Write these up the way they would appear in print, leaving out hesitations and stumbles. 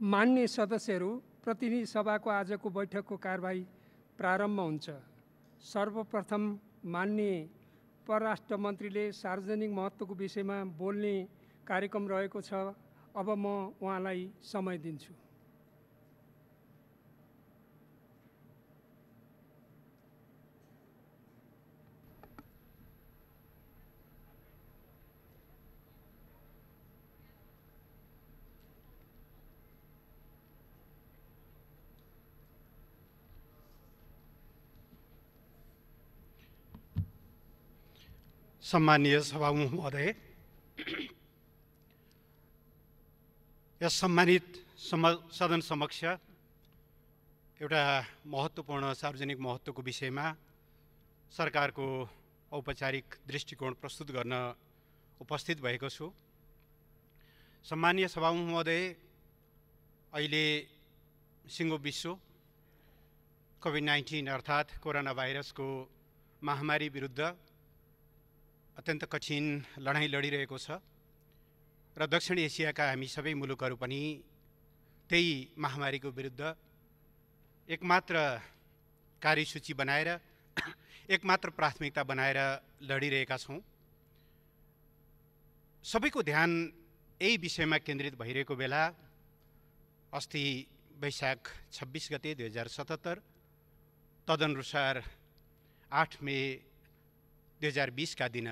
मान्य सदस्यहरू, प्रतिनिधि सभाको आजको बैठकको कारबाही प्रारम्भ हुन्छ। सर्वप्रथम मान्य परराष्ट्र मन्त्रीले सार्वजनिक महत्त्वको विषयमा बोल्ने कार्यक्रम रहेको छ। अब म उहाँलाई समय दिन्छु। सम्मानीय सभामुख महोदय, यस सम्मानित सदन समक्ष एउटा महत्त्वपूर्ण सार्वजनिक महत्त्वको विषयमा सरकारको औपचारिक दृष्टिकोण प्रस्तुत गर्न उपस्थित भएको छु। सम्मानीय सभामुख महोदय, अहिले सिङ्गो विश्व कोभिड-19 अर्थात् कोरोना भाइरसको महामारी विरुद्ध अत्यन्त कठिन लडाईँ लडिरहेको छ र दक्षिण एसियाका हामी सबै मुलुकहरू पनि त्यही महामारीको विरुद्ध एकमात्र कार्यसूची बनाएर एकमात्र प्राथमिकता बनाएर लडिरहेका छौँ। सबैको ध्यान यही विषयमा केन्द्रित भइरहेको बेला अस्ति वैशाख 26 गते 2077 तदनुसार 8 मे 2020 का दिन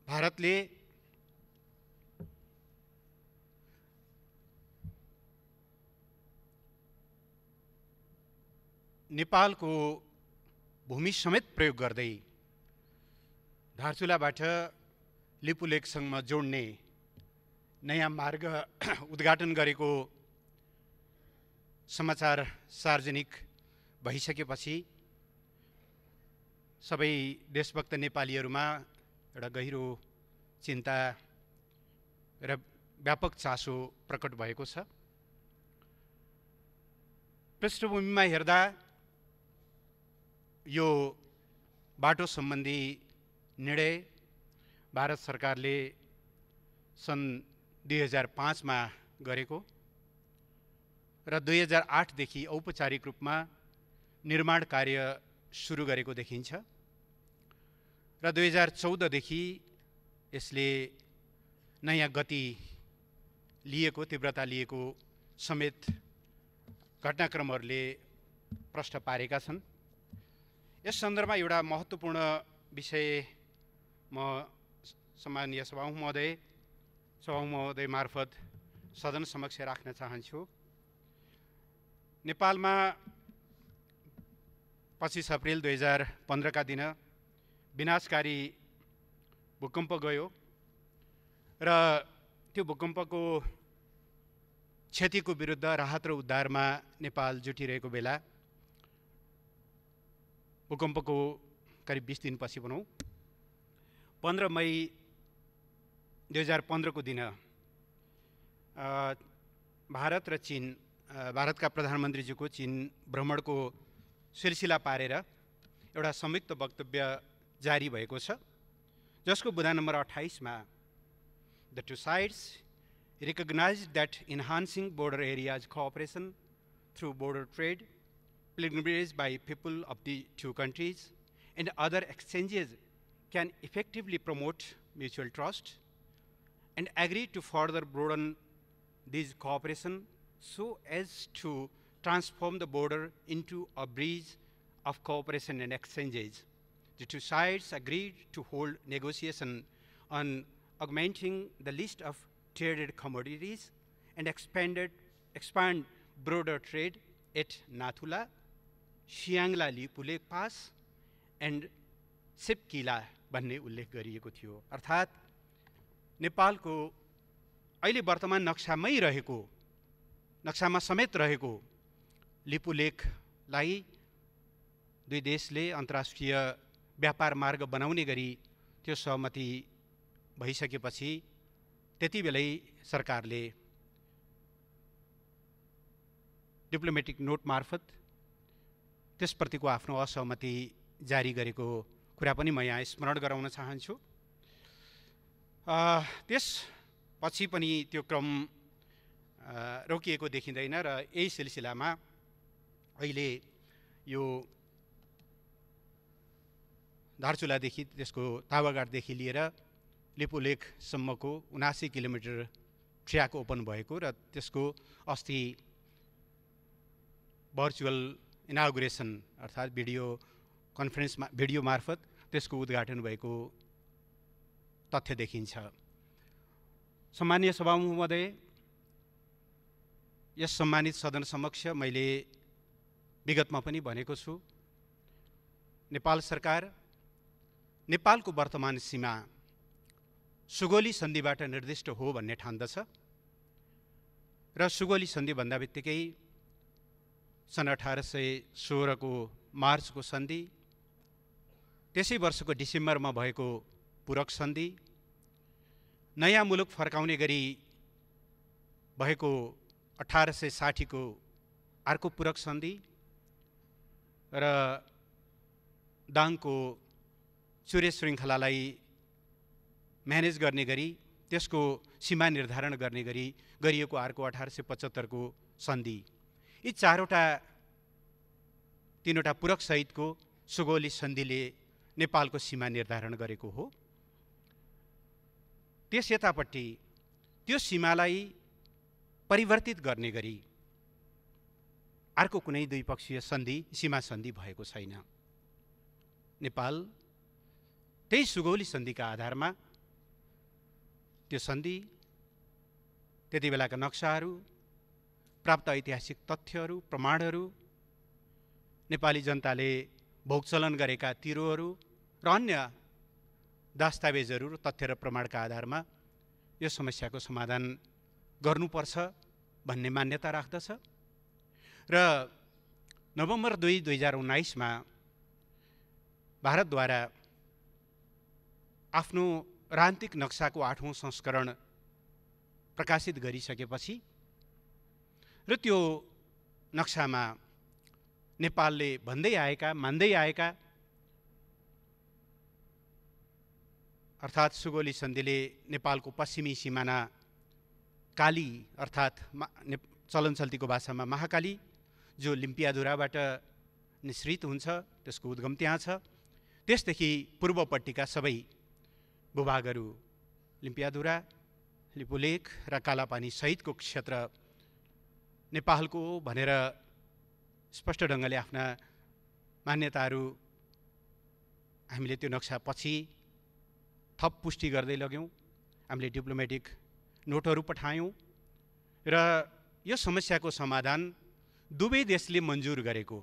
भारतले नेपालको भूमि समेत प्रयोग गर्दै धारचुलाबाट लिपुलेकसम्म जोड्ने नयाँ मार्ग उद्घाटन गरेको समाचार सार्वजनिक भइसकेपछि सबै देशभक्त नेपालीहरूमा एउटा गहिरो चिन्ता र व्यापक चासो प्रकट भएको छ। पृष्ठभूमिमा हेर्दा यो बाटो सम्बन्धी निर्णय भारत सरकारले सन् 2005 मा गरेको र 2008 देखि औपचारिक रूपमा निर्माण कार्य सुरु गरेको देखिन्छ र 2014 देखि यसले नयाँ गति लिएको, तीव्रता लिएको समेत घटनाक्रमहरूले प्रश्न पारेका छन्। यस सन्दर्भमा एउटा महत्त्वपूर्ण विषय म सम्मानीय सभामुख महोदय मार्फत सदन समक्ष राख्न चाहन्छु। नेपालमा 25 अप्रिल 2015 का दिन विनाशकारी भूकम्प गयो र त्यो भूकम्पको क्षतिको विरुद्ध राहत र उद्धारमा नेपाल जुटिरहेको बेला भूकम्पको करिब 20 दिनपछि भनौँ 15 मई 2015 को दिन भारत र चीन, भारतका प्रधानमन्त्रीजीको चीन भ्रमणको सिलसिला पारेर एउटा संयुक्त वक्तव्य जारी भएको छ, जसको बुँदा नम्बर 28 मा The two sides recognized that enhancing border areas cooperation through border trade, pilgrimage by people of the two countries, and other exchanges can effectively promote mutual trust, and agree to further broaden this cooperation so as to transform the border into a bridge of cooperation and exchanges. The two sides agreed to hold negotiation on augmenting the list of traded commodities and expand broader trade at Nathula, Siangla Lipulek Pass, and Sipkila भन्ने उल्लेख गरिएको थियो। अर्थात् नेपालको अहिले वर्तमान नक्सामै रहेको, नक्सामा समेत रहेको लिपुलेखलाई दुई देशले अन्तर्राष्ट्रिय व्यापार मार्ग बनाउने गरी त्यो सहमति भइसकेपछि त्यति बेलै सरकारले डिप्लोमेटिक नोट मार्फत त्यसप्रतिको आफ्नो असहमति जारी गरेको कुरा पनि म यहाँ स्मरण गराउन चाहन्छु। त्यस पछि पनि त्यो क्रम रोकिएको देखिँदैन र यही सिलसिलामा अहिले यो धारचुलादेखि त्यसको तावागाडदेखि लिएर लिपुलेखसम्मको 79 किलोमिटर ट्र्याक ओपन भएको र त्यसको अस्ति भर्चुअल इनागुरेसन अर्थात् भिडियो मार्फत त्यसको उद्घाटन भएको तथ्य देखिन्छ। सम्मानीय सभामुख महोदय, यस सम्मानित सदन समक्ष मैले विगतमा पनि भनेको छु, नेपाल सरकार नेपालको वर्तमान सीमा सुगौली सन्धिबाट निर्दिष्ट हो भन्ने ठान्दछ र सुगौली सन्धि भन्दा बित्तिकै सन् 1816 को मार्चको सन्धि, त्यसै वर्षको डिसेम्बरमा भएको पूरक सन्धि, नयाँ मुलुक फर्काउने गरी भएको 1860 को अर्को पूरक सन्धि र दाङको चुरे श्रृङ्खलालाई म्यानेज गर्ने गरी त्यसको सीमा निर्धारण गर्ने गरी गरिएको अर्को 1875 को सन्धि, यी तीनवटा पूरक सहितको सुगौली सन्धिले नेपालको सीमा निर्धारण गरेको हो। त्यस यतापट्टि त्यो सीमालाई परिवर्तित गर्ने गरी अर्को कुनै द्विपक्षीय सन्धि, सीमा सन्धि भएको छैन। नेपाल त्यही सुगौली सन्धिका आधारमा त्यो सन्धि, त्यति बेलाका नक्साहरू, प्राप्त ऐतिहासिक तथ्यहरू, प्रमाणहरू, नेपाली जनताले भोगचलन गरेका तिरोहरू र अन्य दस्तावेजहरू र तथ्य र प्रमाणका आधारमा यो समस्याको समाधान गर्नुपर्छ भन्ने मान्यता राख्दछ र नोभेम्बर 2, 2019 मा भारतद्वारा आफ्नो राजनीतिक नक्साको 8औं संस्करण प्रकाशित गरिसकेपछि र त्यो नक्सामा नेपालले भन्दै आएका, मान्दै आएका अर्थात् सुगौली सन्धिले नेपालको पश्चिमी सिमाना काली अर्थात् चलन चल्तीको भाषामा महाकाली, जो लिम्पियाधुराबाट निश्रित हुन्छ, त्यसको उद्गम त्यहाँ छ, त्यसदेखि पूर्वपट्टिका सबै भूभागहरू लिम्पियाधुरा, लिपुलेख र कालापानी सहितको क्षेत्र नेपालको भनेर स्पष्ट ढङ्गले आफ्ना मान्यताहरू हामीले त्यो नक्सा पछि थप पुष्टि गर्दै लग्यौँ। हामीले डिप्लोमेटिक नोटहरू पठायौँ र यो समस्याको समाधान दुवै देशले मन्जुर गरेको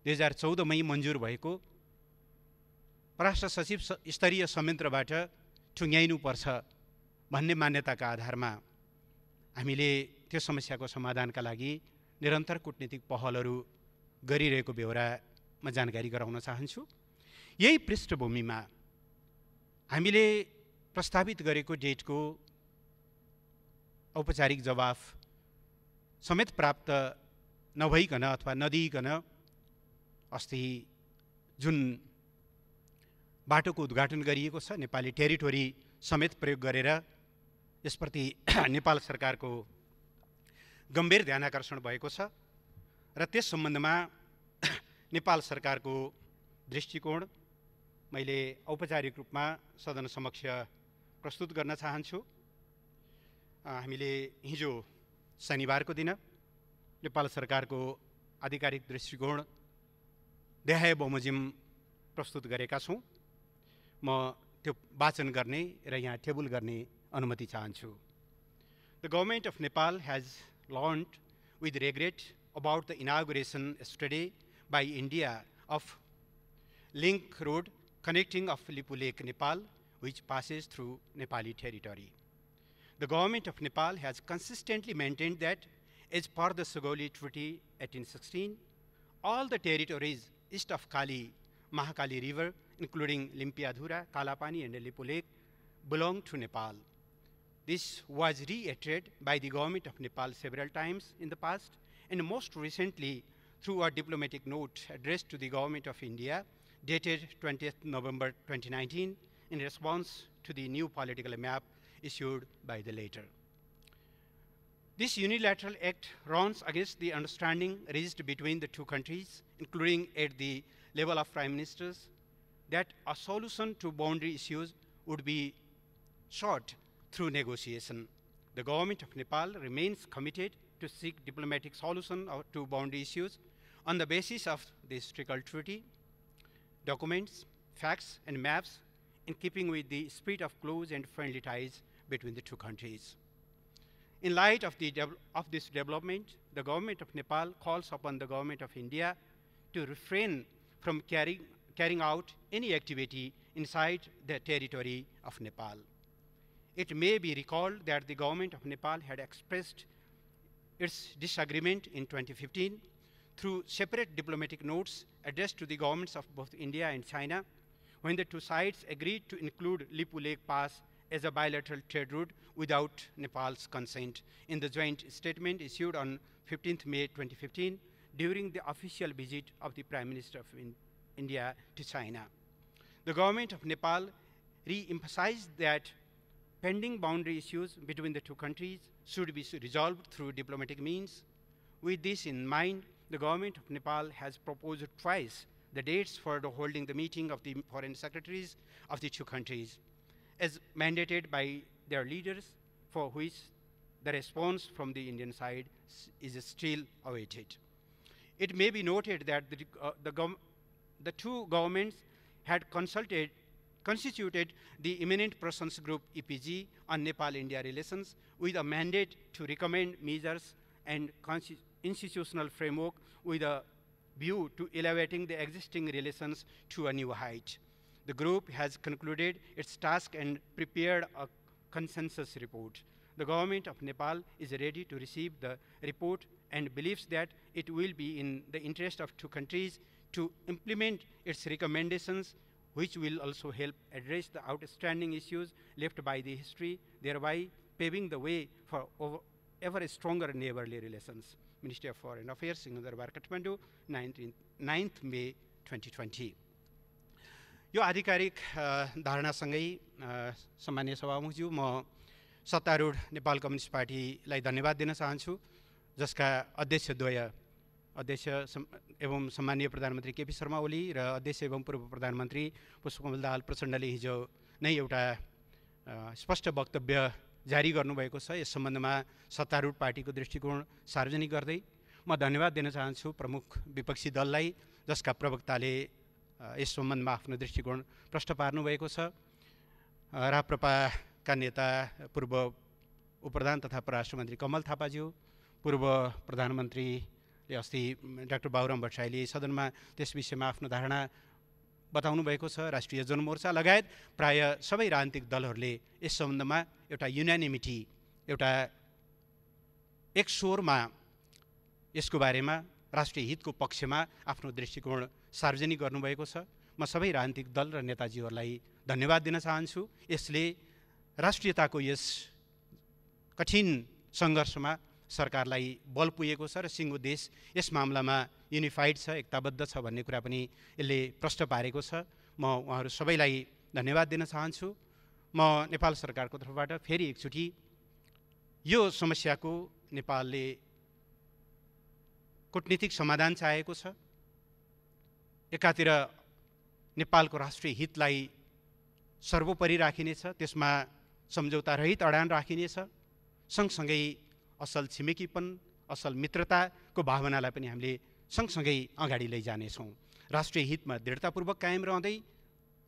2014 मै मन्जुर भएको परराष्ट्र सचिव स्तरीय संयन्त्रबाट टुङ्ग्याइनुपर्छ भन्ने मान्यताका आधारमा हामीले त्यो समस्याको समाधानका लागि निरन्तर कूटनीतिक पहलहरू गरिरहेको बेहोरा म जानकारी गराउन चाहन्छु। यही पृष्ठभूमिमा हामीले प्रस्तावित गरेको डेटको औपचारिक जवाफ समेत प्राप्त नभइकन अथवा नदिइकन अस्ति जुन बाटोको उद्घाटन गरिएको छ, नेपाली टेरिटोरी समेत प्रयोग गरेर यसप्रति नेपाल सरकारको गम्भीर ध्यानाकर्षण भएको छ र त्यस सम्बन्धमा नेपाल सरकारको दृष्टिकोण मैले औपचारिक रूपमा सदन समक्ष प्रस्तुत गर्न चाहन्छु। हामीले हिजो शनिबारको दिन नेपाल सरकारको आधिकारिक दृष्टिकोण देहाय बमोजिम प्रस्तुत गरेका छौँ। म त्यो वाचन गर्ने र यहाँ टेबल गर्ने अनुमति चाहन्छु। The government of Nepal has learned with regret about the inauguration yesterday by India of link road connecting of Lipulekh, Nepal, which passes through Nepali territory. The government of Nepal has consistently maintained that, as per the Sugauli Treaty 1816, all the territories east of Kali, Mahakali River, including Limpiadhura, Kalapani, and Lipulekh, belong to Nepal. This was reiterated by the government of Nepal several times in the past, and most recently through a diplomatic note addressed to the government of India, dated 20th November 2019, in response to the new political map issued by the latter. This unilateral act runs against the understanding reached between the two countries, including at the level of prime ministers, that a solution to boundary issues would be sought through negotiation. The government of Nepal remains committed to seek diplomatic solution to boundary issues on the basis of the historical treaty, documents, facts, and maps, in keeping with the spirit of close and friendly ties between the two countries. In light of this development, the government of Nepal calls upon the government of India to refrain from carrying out any activity inside the territory of Nepal. It may be recalled that the government of Nepal had expressed its disagreement in 2015 through separate diplomatic notes addressed to the governments of both India and China, when the two sides agreed to include Lipu Lake Pass as a bilateral trade route without Nepal's consent in the joint statement issued on 15th May 2015 during the official visit of the Prime Minister of India to China. The government of Nepal re-emphasized that pending boundary issues between the two countries should be resolved through diplomatic means. With this in mind, the government of Nepal has proposed twice the dates for holding the meeting of the foreign secretaries of the two countries, as mandated by their leaders, for which the response from the Indian side is still awaited. It may be noted that the two governments had constituted the Eminent Persons Group EPG on Nepal-India relations with a mandate to recommend measures and institutional framework with a view to elevating the existing relations to a new height. The group has concluded its task and prepared a consensus report. The government of Nepal is ready to receive the report and believes that it will be in the interest of two countries to implement its recommendations, which will also help address the outstanding issues left by the history, thereby paving the way for ever stronger neighborly relations. Ministry of Foreign Affairs, Singadarbar, Kathmandu, 9th May 2020. यो आधिकारिक धारणासँगै सम्मानीय सभामुखज्यू म सत्तारूढ Nepal communist पार्टीलाई धन्यवाद दिन चाहन्छु, जसका अध्यक्षद्वय अध्यक्ष एवं सम्मानीय प्रधानमन्त्री केपी शर्मा ओली र अध्यक्ष एवं पूर्व प्रधानमन्त्री पुष्पकमल दाहाल प्रचण्डले हिजो नै एउटा स्पष्ट वक्तव्य जारी गर्नुभएको छ। यस सम्बन्धमा सत्तारूढ पार्टीको दृष्टिकोण सार्वजनिक गर्दै म धन्यवाद दिन चाहन्छु प्रमुख विपक्षी दललाई, जसका प्रवक्ताले यस सम्बन्धमा आफ्नो दृष्टिकोण प्रष्ट पार्नुभएको छ। राप्रपाका नेता पूर्व उपप्रधान तथा परराष्ट्र मन्त्री कमल थापाज्यू, पूर्व प्रधानमन्त्रीले अस्ति डाक्टर बाबुराम भट्टराईले सदनमा त्यस विषयमा आफ्नो धारणा बताउनु भएको छ। राष्ट्रिय जनमोर्चा लगायत प्राय सबै राजनीतिक दलहरूले यस सम्बन्धमा एउटा युनानिमिटी, एउटा एक स्वरमा यसको बारेमा राष्ट्रिय हितको पक्षमा आफ्नो दृष्टिकोण सार्वजनिक गर्नुभएको छ। म सबै राजनीतिक दल र नेताजीहरूलाई धन्यवाद दिन चाहन्छु। यसले राष्ट्रियताको यस कठिन सङ्घर्षमा सरकारलाई बल पुगेको छ र सिङ्गो देश यस मामलामा युनिफाइड छ, एकताबद्ध छ भन्ने कुरा पनि यसले प्रष्ट पारेको छ। म उहाँहरू सबैलाई धन्यवाद दिन चाहन्छु। म नेपाल सरकारको तर्फबाट फेरि एकचोटि यो समस्याको नेपालले कूटनीतिक समाधान चाहेको छ। एकातिर नेपालको राष्ट्रिय हितलाई सर्वोपरि राखिनेछ, त्यसमा सम्झौता रहित अडान राखिनेछ, सँगसँगै असल छिमेकीपन, असल मित्रताको भावनालाई पनि हामीले सँगसँगै अगाडि लैजानेछौँ। राष्ट्रिय हितमा दृढतापूर्वक कायम रहँदै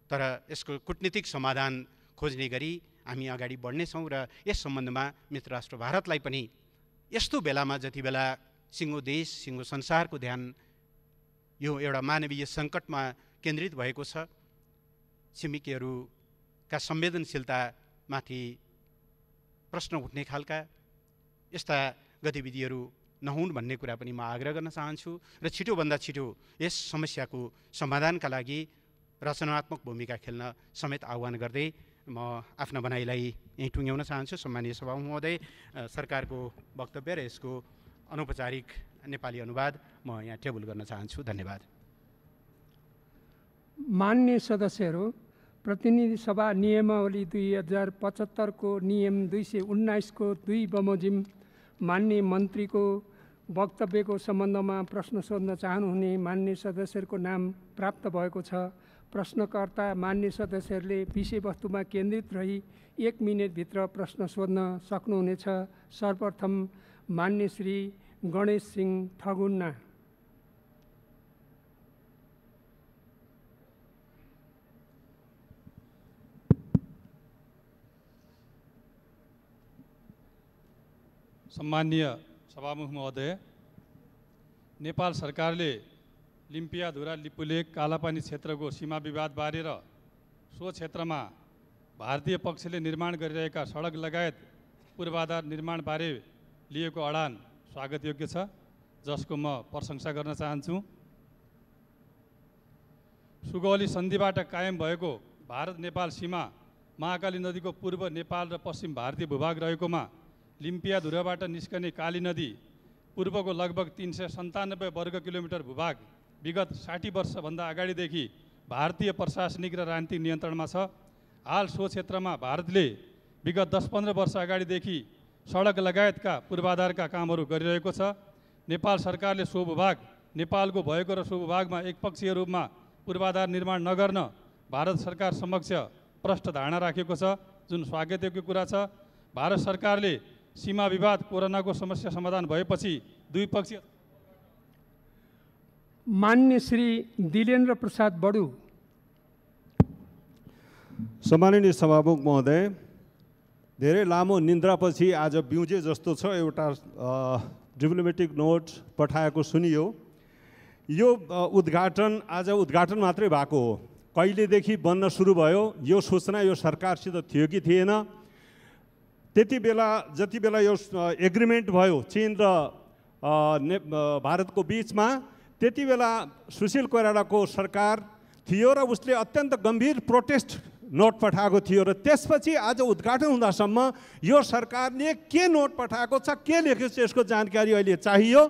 तर यसको कूटनीतिक समाधान खोज्ने गरी हामी अगाडि बढ्नेछौँ र यस सम्बन्धमा मित्र राष्ट्र भारतलाई पनि यस्तो बेलामा, जति बेला सिङ्गो देश, सिङ्गो संसारको ध्यान यो एउटा मानवीय सङ्कटमा केन्द्रित भएको छ, छिमेकीहरूका संवेदनशीलतामाथि प्रश्न उठ्ने खालका यस्ता गतिविधिहरू नहुन् भन्ने कुरा पनि म आग्रह गर्न चाहन्छु र छिटोभन्दा छिटो यस समस्याको समाधानका लागि रचनात्मक भूमिका खेल्न समेत आह्वान गर्दै म आफ्ना भनाइलाई यहीँ टुङ्ग्याउन चाहन्छु। सम्मानीय सभामुख महोदय, सरकारको वक्तव्य र यसको अनौपचारिक नेपाली अनुवाद म यहाँ टेबल गर्न चाहन्छु। धन्यवाद। मान्य सदस्यहरू, प्रतिनिधि सभा नियमावली 2075 को नियम 219 को 2 बमोजिम मान्य मन्त्रीको वक्तव्यको सम्बन्धमा प्रश्न सोध्न चाहनुहुने मान्य सदस्यहरूको नाम प्राप्त भएको छ। प्रश्नकर्ता मान्य सदस्यहरूले विषयवस्तुमा केन्द्रित रही 1 मिनेटभित्र प्रश्न सोध्न सक्नुहुनेछ। सर्वप्रथम मान्य श्री गणेश सिंह ठगुन्ना। सम्माननीय सभामुख महोदय, नेपाल सरकारले लिम्पियाधुरा लिपुलेक कालापानी क्षेत्रको सीमा विवाद बारे र सो क्षेत्रमा भारतीय पक्षले निर्माण गरिरहेका सडक लगायत पूर्वाधार निर्माण बारे लिएको अडान स्वागतयोग्य छ, जसको म प्रशंसा गर्न चाहन्छु। सुगौली सन्धिबाट कायम भएको भारत नेपाल सीमा महाकाली नदीको पूर्व नेपाल र पश्चिम भारतीय भूभाग रहेकोमा लिम्पियाधुराबाट निस्कने काली नदी पूर्वको लगभग 397 वर्ग किलोमिटर भूभाग विगत 60 वर्षभन्दा अगाडिदेखि भारतीय प्रशासनिक र राजनीतिक नियन्त्रणमा छ। हाल सो क्षेत्रमा भारतले विगत 10-15 वर्ष अगाडिदेखि सडक लगायतका पूर्वाधारका कामहरू गरिरहेको छ। नेपाल सरकारले सो भूभाग नेपालको भएको र सो भूभागमा एकपक्षीय रूपमा पूर्वाधार निर्माण नगर्न भारत सरकार समक्ष प्रष्ट धारणा राखेको छ, जुन स्वागतयोग्य कुरा छ। भारत सरकारले सीमा विवाद कोरोनाको समस्या समाधान भएपछि द्विपक्षीय मान्य श्री दिलेन्द्र प्रसाद बडु। सम्माननीय सभामुख महोदय, धेरै लामो निन्द्रापछि आज बिउजे जस्तो छ एउटा डिप्लोमेटिक नोट पठाएको सुनियो। यो उद्घाटन आज उद्घाटन मात्रै भएको हो, कहिलेदेखि बन्न सुरु भयो यो सूचना यो सरकारसित थियो कि थिएन? त्यति बेला जति बेला यो एग्रिमेन्ट भयो चीन र भारतको बिचमा, त्यति बेला सुशील कोइरालाको सरकार थियो र उसले अत्यन्त गम्भीर प्रोटेस्ट नोट पठाएको थियो र त्यसपछि आज उद्घाटन हुँदासम्म यो सरकारले के नोट पठाएको छ, के लेखेको छ, यसको जानकारी अहिले चाहियो।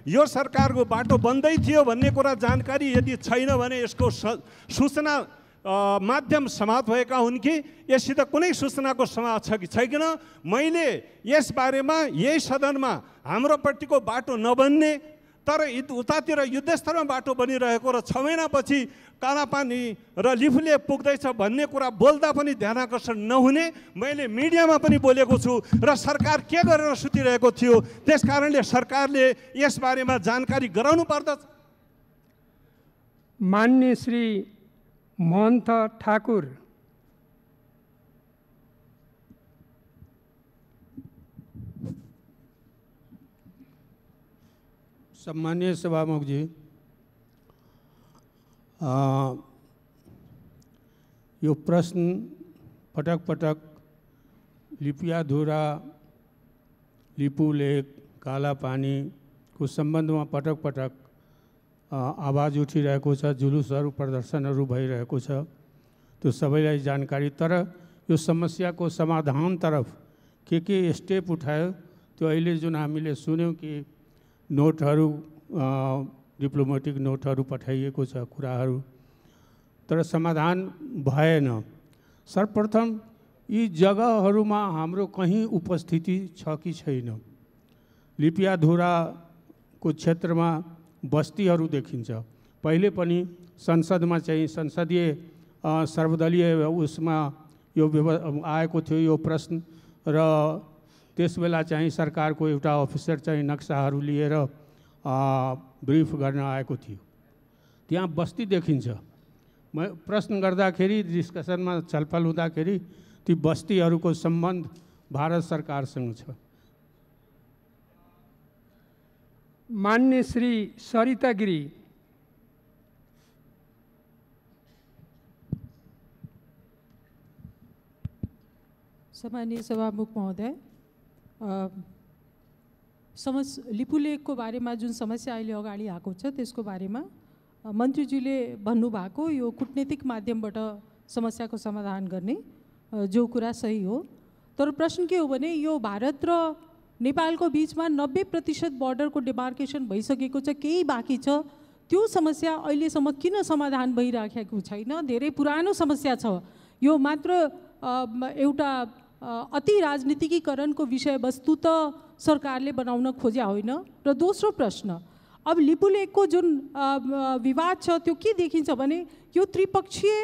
यो सरकारको बाटो बन्दै थियो भन्ने कुरा जानकारी यदि छैन भने यसको सूचना माध्यम समाप्त भएका हुन् कि यससित कुनै सूचनाको समाज छ कि छैन? मैले यसबारेमा यही सदनमा हाम्रोपट्टिको बाटो नबन्ने तर उतातिर युद्धस्तरमा बाटो बनिरहेको र 6 महिनापछि कालापानी र लिफुले पुग्दैछ भन्ने कुरा बोल्दा पनि ध्यानाकर्षण नहुने मैले मिडियामा पनि बोलेको छु र सरकार के गरेर सुतिरहेको थियो। त्यसकारणले सरकारले यसबारेमा जानकारी गराउनु पर्दछ। मान्य श्री महन्त ठाकुर। सम्मानीय सभामुख जी, यो प्रश्न पटक पटक लिपियाधुरा लिपुलेक कालापानीको सम्बन्धमा पटक पटक आवाज उठिरहेको छ, जुलुसहरू प्रदर्शनहरू भइरहेको छ, त्यो सबैलाई जानकारी। तर यो समस्याको समाधानतर्फ के स्टेप उठायो त्यो अहिले जुन हामीले सुन्यौँ कि नोटहरू डिप्लोमेटिक नोटहरू पठाइएको छ कुराहरू, तर समाधान भएन। सर्वप्रथम यी जग्गाहरूमा हाम्रो कहीँ उपस्थिति छ कि छैन? लिपियाधुराको क्षेत्रमा बस्तीहरू देखिन्छ। पहिले पनि संसदमा चाहिँ संसदीय सर्वदलीय उसमा यो आएको थियो यो प्रश्न र त्यसबेला चाहिँ सरकारको एउटा अफिसर चाहिँ नक्साहरू लिएर ब्रिफ गर्न आएको थियो। त्यहाँ बस्ती देखिन्छ। म प्रश्न गर्दाखेरि डिस्कसनमा छलफल हुँदाखेरि ती बस्तीहरूको सम्बन्ध भारत सरकारसँग छ। मान्य श्री सरिता गिरी। सम्मानीय सभामुख महोदय, लिपुलेकको बारेमा जुन समस्या अहिले अगाडि आएको छ त्यसको बारेमा मन्त्रीजीले भन्नुभएको यो कूटनीतिक माध्यमबाट समस्याको समाधान गर्ने जो कुरा सही हो। तर प्रश्न के हो भने यो भारत र नेपालको बिचमा 90% बर्डरको डिमार्केसन भइसकेको छ, केही बाँकी छ। त्यो समस्या अहिलेसम्म किन समाधान भइराखेको छैन? धेरै पुरानो समस्या छ। यो मात्र एउटा अति राजनीतिकीकरणको विषयवस्तु त सरकारले बनाउन खोज्या होइन। र दोस्रो प्रश्न, अब लिपुलेकको जुन विवाद छ त्यो के देखिन्छ भने यो त्रिपक्षीय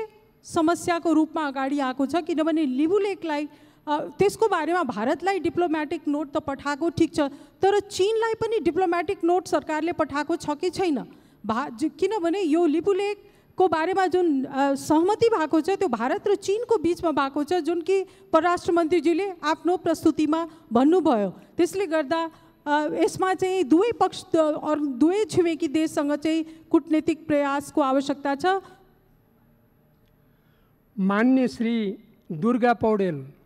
समस्याको रूपमा अगाडि आएको छ, किनभने लिपुलेकलाई त्यसको बारेमा भारतलाई डिप्लोमेटिक नोट त पठाएको ठिक छ, तर चीनलाई पनि डिप्लोमेटिक नोट सरकारले पठाएको छ कि छैन? किनभने यो लिपुलेकको बारेमा जुन सहमति भएको छ त्यो भारत र चीनको बिचमा भएको छ, जुन कि परराष्ट्र मन्त्रीजीले आफ्नो प्रस्तुतिमा भन्नुभयो। त्यसले गर्दा यसमा चाहिँ दुवै पक्ष दुवै छिमेकी देशसँग चाहिँ कूटनीतिक प्रयासको आवश्यकता छ। मान्य श्री दुर्गा पौडेल।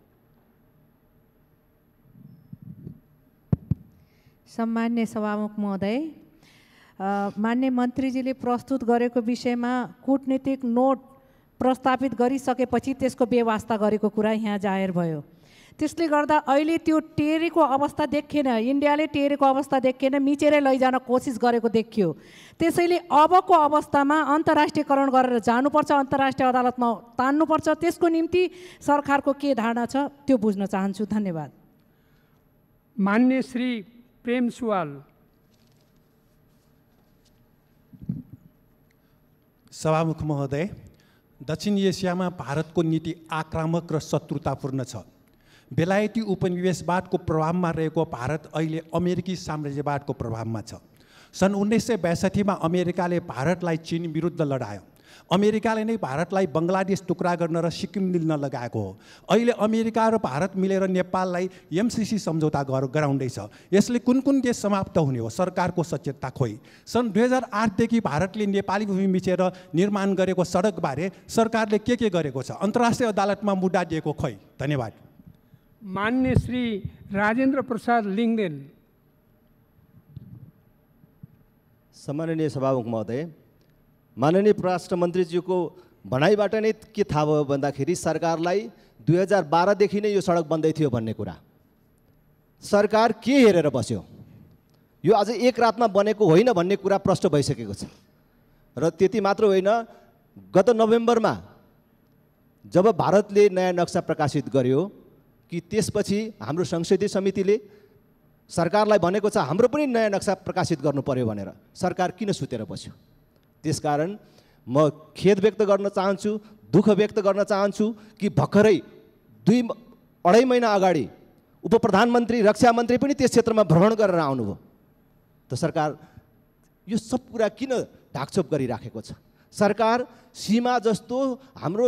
सम्मान्य सभामुख महोदय, मान्य मन्त्रीजीले प्रस्तुत गरेको विषयमा कूटनीतिक नोट प्रस्तावित गरिसकेपछि त्यसको व्यवस्था गरेको कुरा यहाँ जाहेर भयो। त्यसले गर्दा अहिले त्यो टेरेको अवस्था देखिएन, इन्डियाले टेरेको अवस्था देखिएन, मिचेरै लैजान कोसिस गरेको देखियो। त्यसैले अबको अवस्थामा अन्तर्राष्ट्रियकरण गरेर जानुपर्छ, अन्तर्राष्ट्रिय अदालतमा तान्नुपर्छ। त्यसको निम्ति सरकारको के धारणा छ त्यो बुझ्न चाहन्छु। धन्यवाद। मान्य श्री प्रेम सुवाल। सभामुख महोदय, दक्षिण एसियामा भारतको नीति आक्रामक र शत्रुतापूर्ण छ। बेलायती उपनिवेशवादको प्रभावमा रहेको भारत अहिले अमेरिकी साम्राज्यवादको प्रभावमा छ। सन् 1962 मा अमेरिकाले भारतलाई चीन विरुद्ध लडायो। अमेरिकाले नै भारतलाई बङ्गलादेश टुक्रा गर्न र सिक्किम लिन लगाएको हो। अहिले अमेरिका र भारत मिलेर नेपाललाई एमसीसी सम्झौता गराउँदैछ। यसले कुन कुन देश समाप्त हुने हो? सरकारको सचेतता खोइ। सन् 2008 देखि भारतले नेपाली भूमि मिचेर निर्माण गरेको सडकबारे सरकारले के गरेको छ? अन्तर्राष्ट्रिय अदालतमा मुद्दा दिएको खोइ। धन्यवाद। मान्य श्री राजेन्द्र प्रसाद लिङ्गदेन। सम्माननीय सभामुख महोदय, माननीय परराष्ट्र मन्त्रीज्यूको भनाइबाट नै के थाहा भयो भन्दाखेरि सरकारलाई 2012 देखि नै यो सडक बन्दै थियो भन्ने कुरा। सरकार के हेरेर बस्यो? यो आज एक रातमा बनेको होइन भन्ने कुरा प्रष्ट भइसकेको छ। र त्यति मात्र होइन, गत नोभेम्बरमा जब भारतले नयाँ नक्सा प्रकाशित गर्यो कि त्यसपछि हाम्रो संसदीय समितिले सरकारलाई भनेको छ हाम्रो पनि नयाँ नक्सा प्रकाशित गर्नु पर्यो भनेर। सरकार किन सुतेर बस्यो? त्यसकारण म खेद व्यक्त गर्न चाहन्छु, दुःख व्यक्त गर्न चाहन्छु कि भर्खरै 2-2.5 महिना अगाडि उप प्रधानमन्त्री, रक्षा मन्त्री पनि त्यस क्षेत्रमा भ्रमण गरेर आउनुभयो। त सरकार यो सब कुरा किन ढाकछोप गरिराखेको छ? सरकार सीमा जस्तो, हाम्रो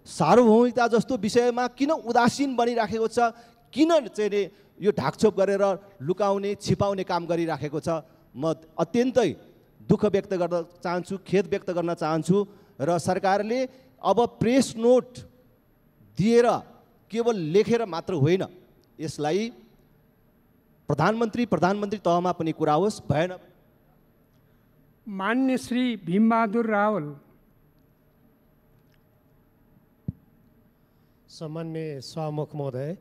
सार्वभौमिकता जस्तो विषयमा किन उदासीन बनिराखेको छ? किन चाहिँ यो ढाकछोप गरेर लुकाउने, छिपाउने काम गरिराखेको छ? म अत्यन्तै दुःख व्यक्त गर्न चाहन्छु, खेद व्यक्त गर्न चाहन्छु। र सरकारले अब प्रेस नोट दिएर केवल लेखेर मात्र होइन, यसलाई प्रधानमन्त्री तहमा पनि कुरा होस्। भएन। मान्य श्री भीमबहादुर रावल। सम्मान्य सभामुख महोदय,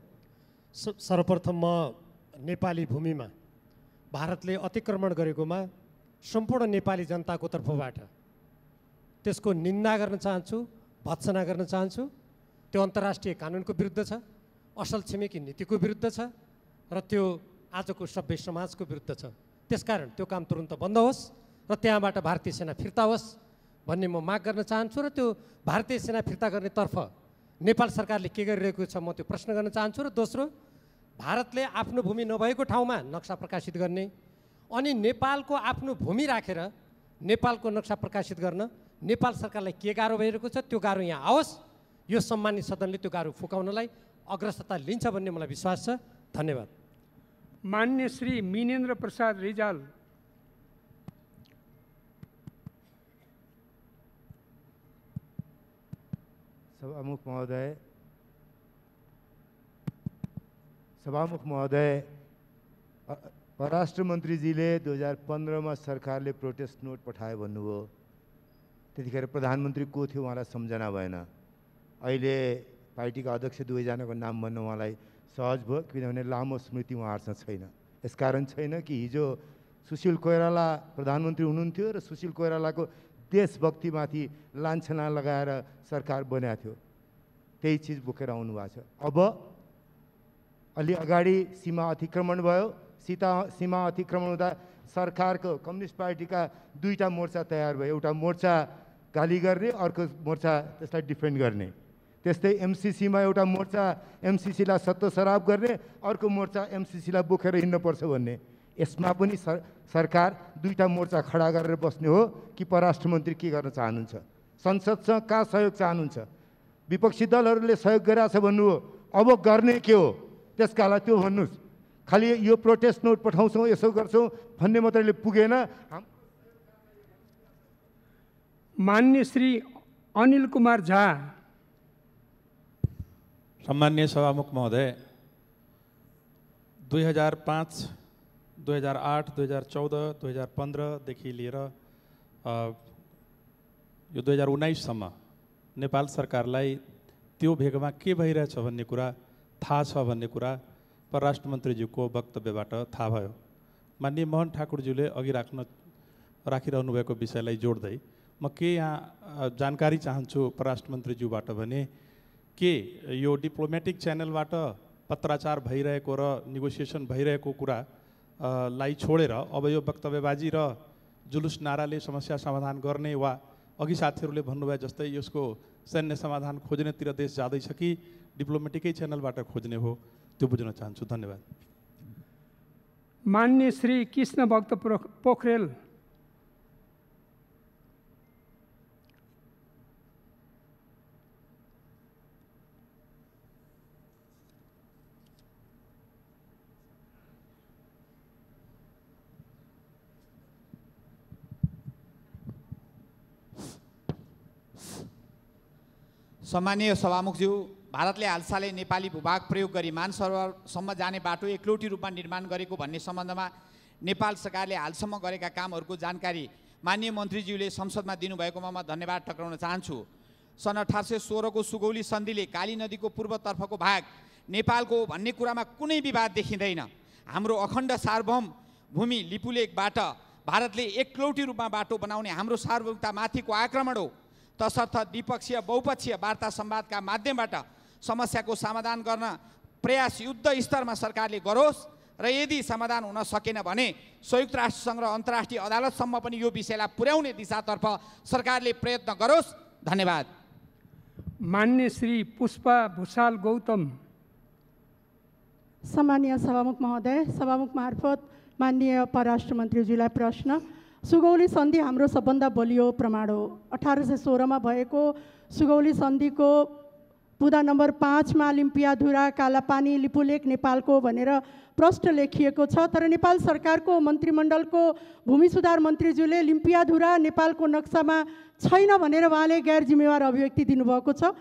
सर्वप्रथम म नेपाली भूमिमा भारतले अतिक्रमण गरेकोमा सम्पूर्ण नेपाली जनताको तर्फबाट त्यसको निन्दा गर्न चाहन्छु, भत्सना गर्न चाहन्छु। त्यो अन्तर्राष्ट्रिय कानुनको विरुद्ध छ, असल छिमेकी नीतिको विरुद्ध छ र त्यो आजको सभ्य समाजको विरुद्ध छ। त्यसकारण त्यो काम तुरुन्त बन्द होस् र त्यहाँबाट भारतीय सेना फिर्ता होस् भन्ने म माग गर्न चाहन्छु। र त्यो भारतीय सेना फिर्ता गर्नेतर्फ नेपाल सरकारले के गरिरहेको छ म त्यो प्रश्न गर्न चाहन्छु। र दोस्रो, भारतले आफ्नो भूमि नभएको ठाउँमा नक्सा प्रकाशित गर्ने अनि नेपालको आफ्नो भूमि राखेर नेपालको नक्सा प्रकाशित गर्न नेपाल सरकारलाई के गाह्रो भइरहेको छ? त्यो गाह्रो यहाँ आओस्। यो सम्मानित सदनले त्यो गाह्रो फुकाउनलाई अग्रसरता लिन्छ भन्ने मलाई विश्वास छ। धन्यवाद। मान्य श्री मिनेन्द्र प्रसाद रिजाल। सभामुख महोदय, परराष्ट्र मन्त्रीजीले 2015 मा सरकारले प्रोटेस्ट नोट पठायो भन्नुभयो। त्यतिखेर प्रधानमन्त्री को थियो उहाँलाई सम्झना भएन। अहिले पार्टीका अध्यक्ष दुवैजनाको नाम भन्न उहाँलाई सहज भयो, किनभने लामो स्मृति उहाँहरूसँग छैन। यसकारण छैन कि हिजो सुशील कोइराला प्रधानमन्त्री हुनुहुन्थ्यो र सुशील कोइरालाको देशभक्तिमाथि लाञ्छना लगाएर सरकार बनेको थियो। त्यही चिज बोकेर आउनु भएको छ। अब अलि अगाडि सीमा अतिक्रमण भयो। सीमा अतिक्रमण हुँदा सरकारको कम्युनिस्ट पार्टीका दुईटा मोर्चा तयार भयो। एउटा मोर्चा गाली गर्ने, अर्को मोर्चा त्यसलाई डिफेन्ड गर्ने। त्यस्तै एमसिसीमा एउटा मोर्चा एमसिसीलाई सत्तो सराप गर्ने, अर्को मोर्चा एमसिसीलाई बोकेर हिँड्नुपर्छ भन्ने। यसमा पनि सरकार दुईटा मोर्चा खडा गरेर बस्ने हो कि परराष्ट्र मन्त्री के गर्न चाहनुहुन्छ? संसदसँग कहाँ सहयोग चाहनुहुन्छ? विपक्षी दलहरूले सहयोग गरिरहेछ भन्नु हो, अब गर्ने के हो? त्यसका लागि त्यो भन्नुहोस्। खालि यो प्रोटेस्ट नोट पठाउँछौँ, यसो गर्छौँ भन्ने मात्रैले पुगेन। मान्य श्री अनिल कुमार झा। सम्मान्य सभामुख महोदय, 2005, 2008, 2014, 2015 देखि लिएर यो 2019सम्म नेपाल सरकारलाई त्यो भेगमा के भइरहेछ भन्ने कुरा थाहा छ भन्ने कुरा परराष्ट्र मन्त्रीज्यूको वक्तव्यबाट थाहा भयो। माननीय मोहन ठाकुरज्यूले अघि राखिरहनु भएको विषयलाई जोड्दै म के यहाँ जानकारी चाहन्छु परराष्ट्र मन्त्रीज्यूबाट भने के यो डिप्लोमेटिक च्यानलबाट पत्राचार भइरहेको र नेगोसिएसन भइरहेको कुरा लाई छोडेर अब यो वक्तव्यबाजी र जुलुस नाराले समस्या समाधान गर्ने वा अघि साथीहरूले भन्नुभयो जस्तै यसको सैन्य समाधान खोज्नेतिर देश जाँदैछ कि डिप्लोमेटिकै च्यानलबाट खोज्ने हो, त्यो बुझ्न चाहन्छु। धन्यवाद। मान्य श्री कृष्ण भक्त पोखरेल। सम्मानीय सभामुखज्यू, भारतले हालसालै नेपाली भूभाग प्रयोग गरी मानसरोवरसम्म जाने बाटो एकलौटी रूपमा निर्माण गरेको भन्ने सम्बन्धमा नेपाल सरकारले हालसम्म गरेका कामहरूको जानकारी माननीय मन्त्रीज्यूले संसदमा दिनुभएकोमा म धन्यवाद टक्राउन चाहन्छु। सन् 1816 को सुगौली सन्धिले काली नदीको पूर्वतर्फको भाग नेपालको हो भन्ने कुरामा कुनै विवाद देखिँदैन। हाम्रो अखण्ड सार्वभौम भूमि लिपुलेकबाट भारतले एकलौटी रूपमा बाटो बनाउने हाम्रो सार्वभौमतामाथिको आक्रमण हो। तसर्थ द्विपक्षीय बहुपक्षीय वार्ता संवादका माध्यमबाट समस्याको समाधान गर्न प्रयास युद्ध स्तरमा सरकारले गरोस् र यदि समाधान हुन सकेन भने संयुक्त राष्ट्रसङ्घ र अन्तर्राष्ट्रिय अदालतसम्म पनि यो विषयलाई पुर्याउने दिशातर्फ सरकारले प्रयत्न गरोस्। धन्यवाद। मान्य श्री पुष्पा भूषाल गौतम। सम्मानीय सभामुख महोदय, सभामुख मार्फत माननीय परराष्ट्र मन्त्रीज्यूलाई प्रश्न। सुगौली सन्धि हाम्रो सबभन्दा बलियो प्रमाण हो। 1816 मा भएको सुगौली सन्धिको बुँदा नम्बर 5 मा लिम्पियाधुरा कालापानी लिपुलेक नेपालको भनेर प्रष्ट लेखिएको छ। तर नेपाल सरकारको मन्त्रीमण्डलको भूमि सुधार मन्त्रीज्यूले लिम्पियाधुरा नेपालको नक्सामा छैन भनेर उहाँले गैर जिम्मेवार अभिव्यक्ति दिनुभएको छ।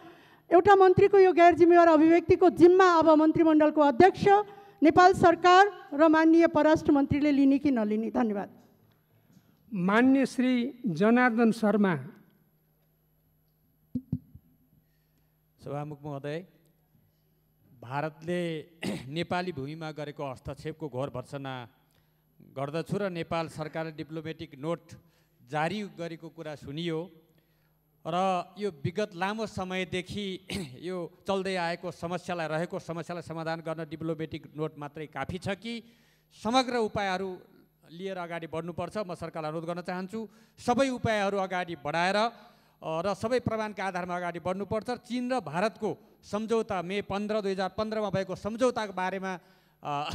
एउटा मन्त्रीको यो गैर जिम्मेवार अभिव्यक्तिको जिम्मा अब मन्त्रीमण्डलको अध्यक्ष, नेपाल सरकार र माननीय परराष्ट्र मन्त्रीले लिने कि नलिने? धन्यवाद। मान्य श्री जनार्दन शर्मा। सभामुख महोदय, भारतले नेपाली भूमिमा गरेको हस्तक्षेपको घोर भर्त्सना गर्दछु र नेपाल सरकारले डिप्लोमेटिक नोट जारी गरेको कुरा सुनियो र यो विगत लामो समयदेखि यो चल्दै आएको रहेको समस्यालाई समाधान गर्न डिप्लोमेटिक नोट मात्रै काफी छ कि समग्र उपायहरू लिएर अगाडि बढ्नुपर्छ? म सरकारलाई अनुरोध गर्न चाहन्छु सबै उपायहरू अगाडि बढाएर र सबै प्रमाणका आधारमा अगाडि बढ्नुपर्छ। चीन र भारतको सम्झौता मे 15, 2015 मा भएको सम्झौताको बारेमा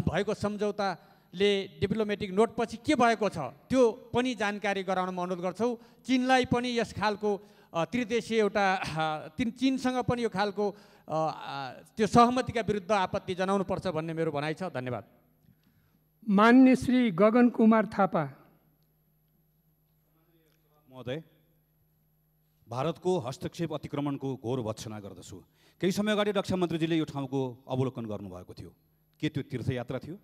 भएको सम्झौताले डिप्लोमेटिक नोट पछि के भएको छ त्यो पनि जानकारी गराउन म अनुरोध गर्छु। चीनलाई पनि यस खालको त्रिदेशीय एउटा चीनसँग पनि यो खालको त्यो सहमतिका विरुद्ध आपत्ति जनाउनुपर्छ भन्ने मेरो भनाइ छ। धन्यवाद। मान्य श्री गगन कुमार थापा। महोदय, भारतको हस्तक्षेप अतिक्रमणको घोर भर्त्सना गर्दछु। केही समय अगाडि रक्षा मन्त्रीजीले यो ठाउँको अवलोकन गर्नुभएको थियो। के त्यो तीर्थयात्रा थियो?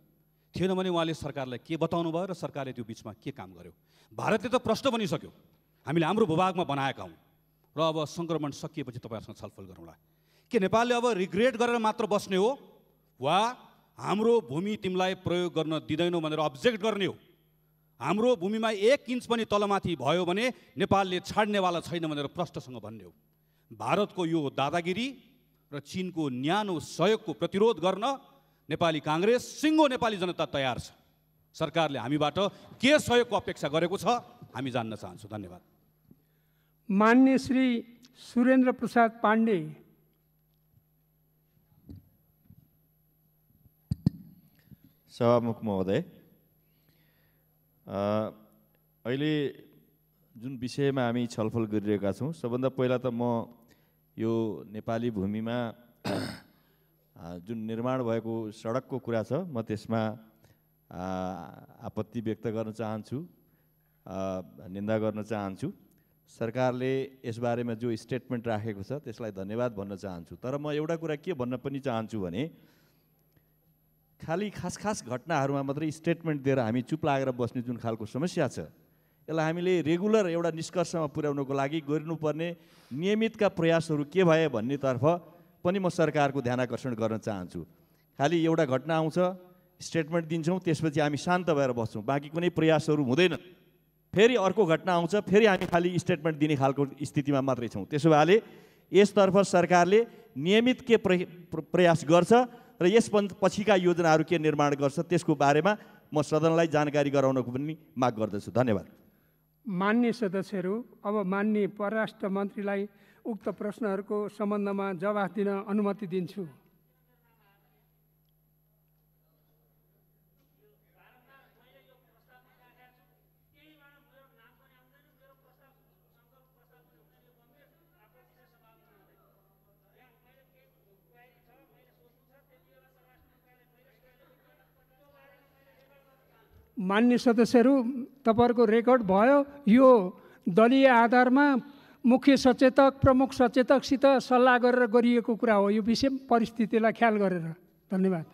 थिएन भने उहाँले सरकारलाई के बताउनु भयो र सरकारले त्यो बिचमा के काम गर्यो? भारतले त प्रश्न बनिसक्यो, हामीले हाम्रो भूभागमा बनाएका हौँ र अब सङ्क्रमण सकिएपछि तपाईँहरूसँग छलफल गरौँला। के नेपालले अब रिग्रेट गरेर मात्र बस्ने हो वा हाम्रो भूमि तिमीलाई प्रयोग गर्न दिँदैनौ भनेर अब्जेक्ट गर्ने हो? हाम्रो भूमिमा 1 इन्च पनि तलमाथि भयो भने नेपालले छाड्नेवाला छैन भनेर प्रष्टसँग भन्ने हो? भारतको यो दादागिरी र चीनको न्यानो सहयोगको प्रतिरोध गर्न नेपाली काङ्ग्रेस सिङ्गो नेपाली जनता तयार छ। सरकारले हामीबाट के सहयोगको अपेक्षा गरेको छ हामी जान्न चाहन्छौँ। धन्यवाद। मान्य श्री सुरेन्द्र प्रसाद पाण्डे। सभामुख महोदय, अहिले जुन विषयमा हामी छलफल गरिरहेका छौँ, सबभन्दा पहिला त म यो नेपाली भूमिमा जुन निर्माण भएको सडकको कुरा छ, म त्यसमा आपत्ति व्यक्त गर्न चाहन्छु, निन्दा गर्न चाहन्छु। सरकारले यसबारेमा जो स्टेटमेन्ट राखेको छ त्यसलाई धन्यवाद भन्न चाहन्छु। तर म एउटा कुरा के भन्न पनि चाहन्छु भने खालि खास घटनाहरूमा मात्रै स्टेटमेन्ट दिएर हामी चुप लागेर बस्ने जुन खालको समस्या छ, यसलाई हामीले रेगुलर एउटा निष्कर्षमा पुर्याउनको लागि गर्नुपर्ने नियमितका प्रयासहरू के भए भन्नेतर्फ पनि म सरकारको ध्यानाकर्षण गर्न चाहन्छु। खालि एउटा घटना आउँछ, स्टेटमेन्ट दिन्छौँ, त्यसपछि हामी शान्त भएर बस्छौँ, बाँकी कुनै प्रयासहरू हुँदैन। फेरि अर्को घटना आउँछ, फेरि हामी खालि स्टेटमेन्ट दिने खालको स्थितिमा मात्रै छौँ। त्यसो भएले यसतर्फ सरकारले नियमित के प्रयास गर्छ र यस पछिका योजनाहरू के निर्माण गर्छ त्यसको बारेमा म सदनलाई जानकारी गराउनको पनि माग गर्दछु। धन्यवाद। मान्य सदस्यहरू, अब मान्य परराष्ट्र मन्त्रीलाई उक्त प्रश्नहरूको सम्बन्धमा जवाफ दिन अनुमति दिन्छु। मान्य सदस्यहरू, तपाईँहरूको रेकर्ड भयो। यो दलीय आधारमा मुख्य सचेतक, प्रमुख सचेतकसित सल्लाह गरेर गरिएको कुरा हो, यो विषय परिस्थितिलाई ख्याल गरेर। धन्यवाद।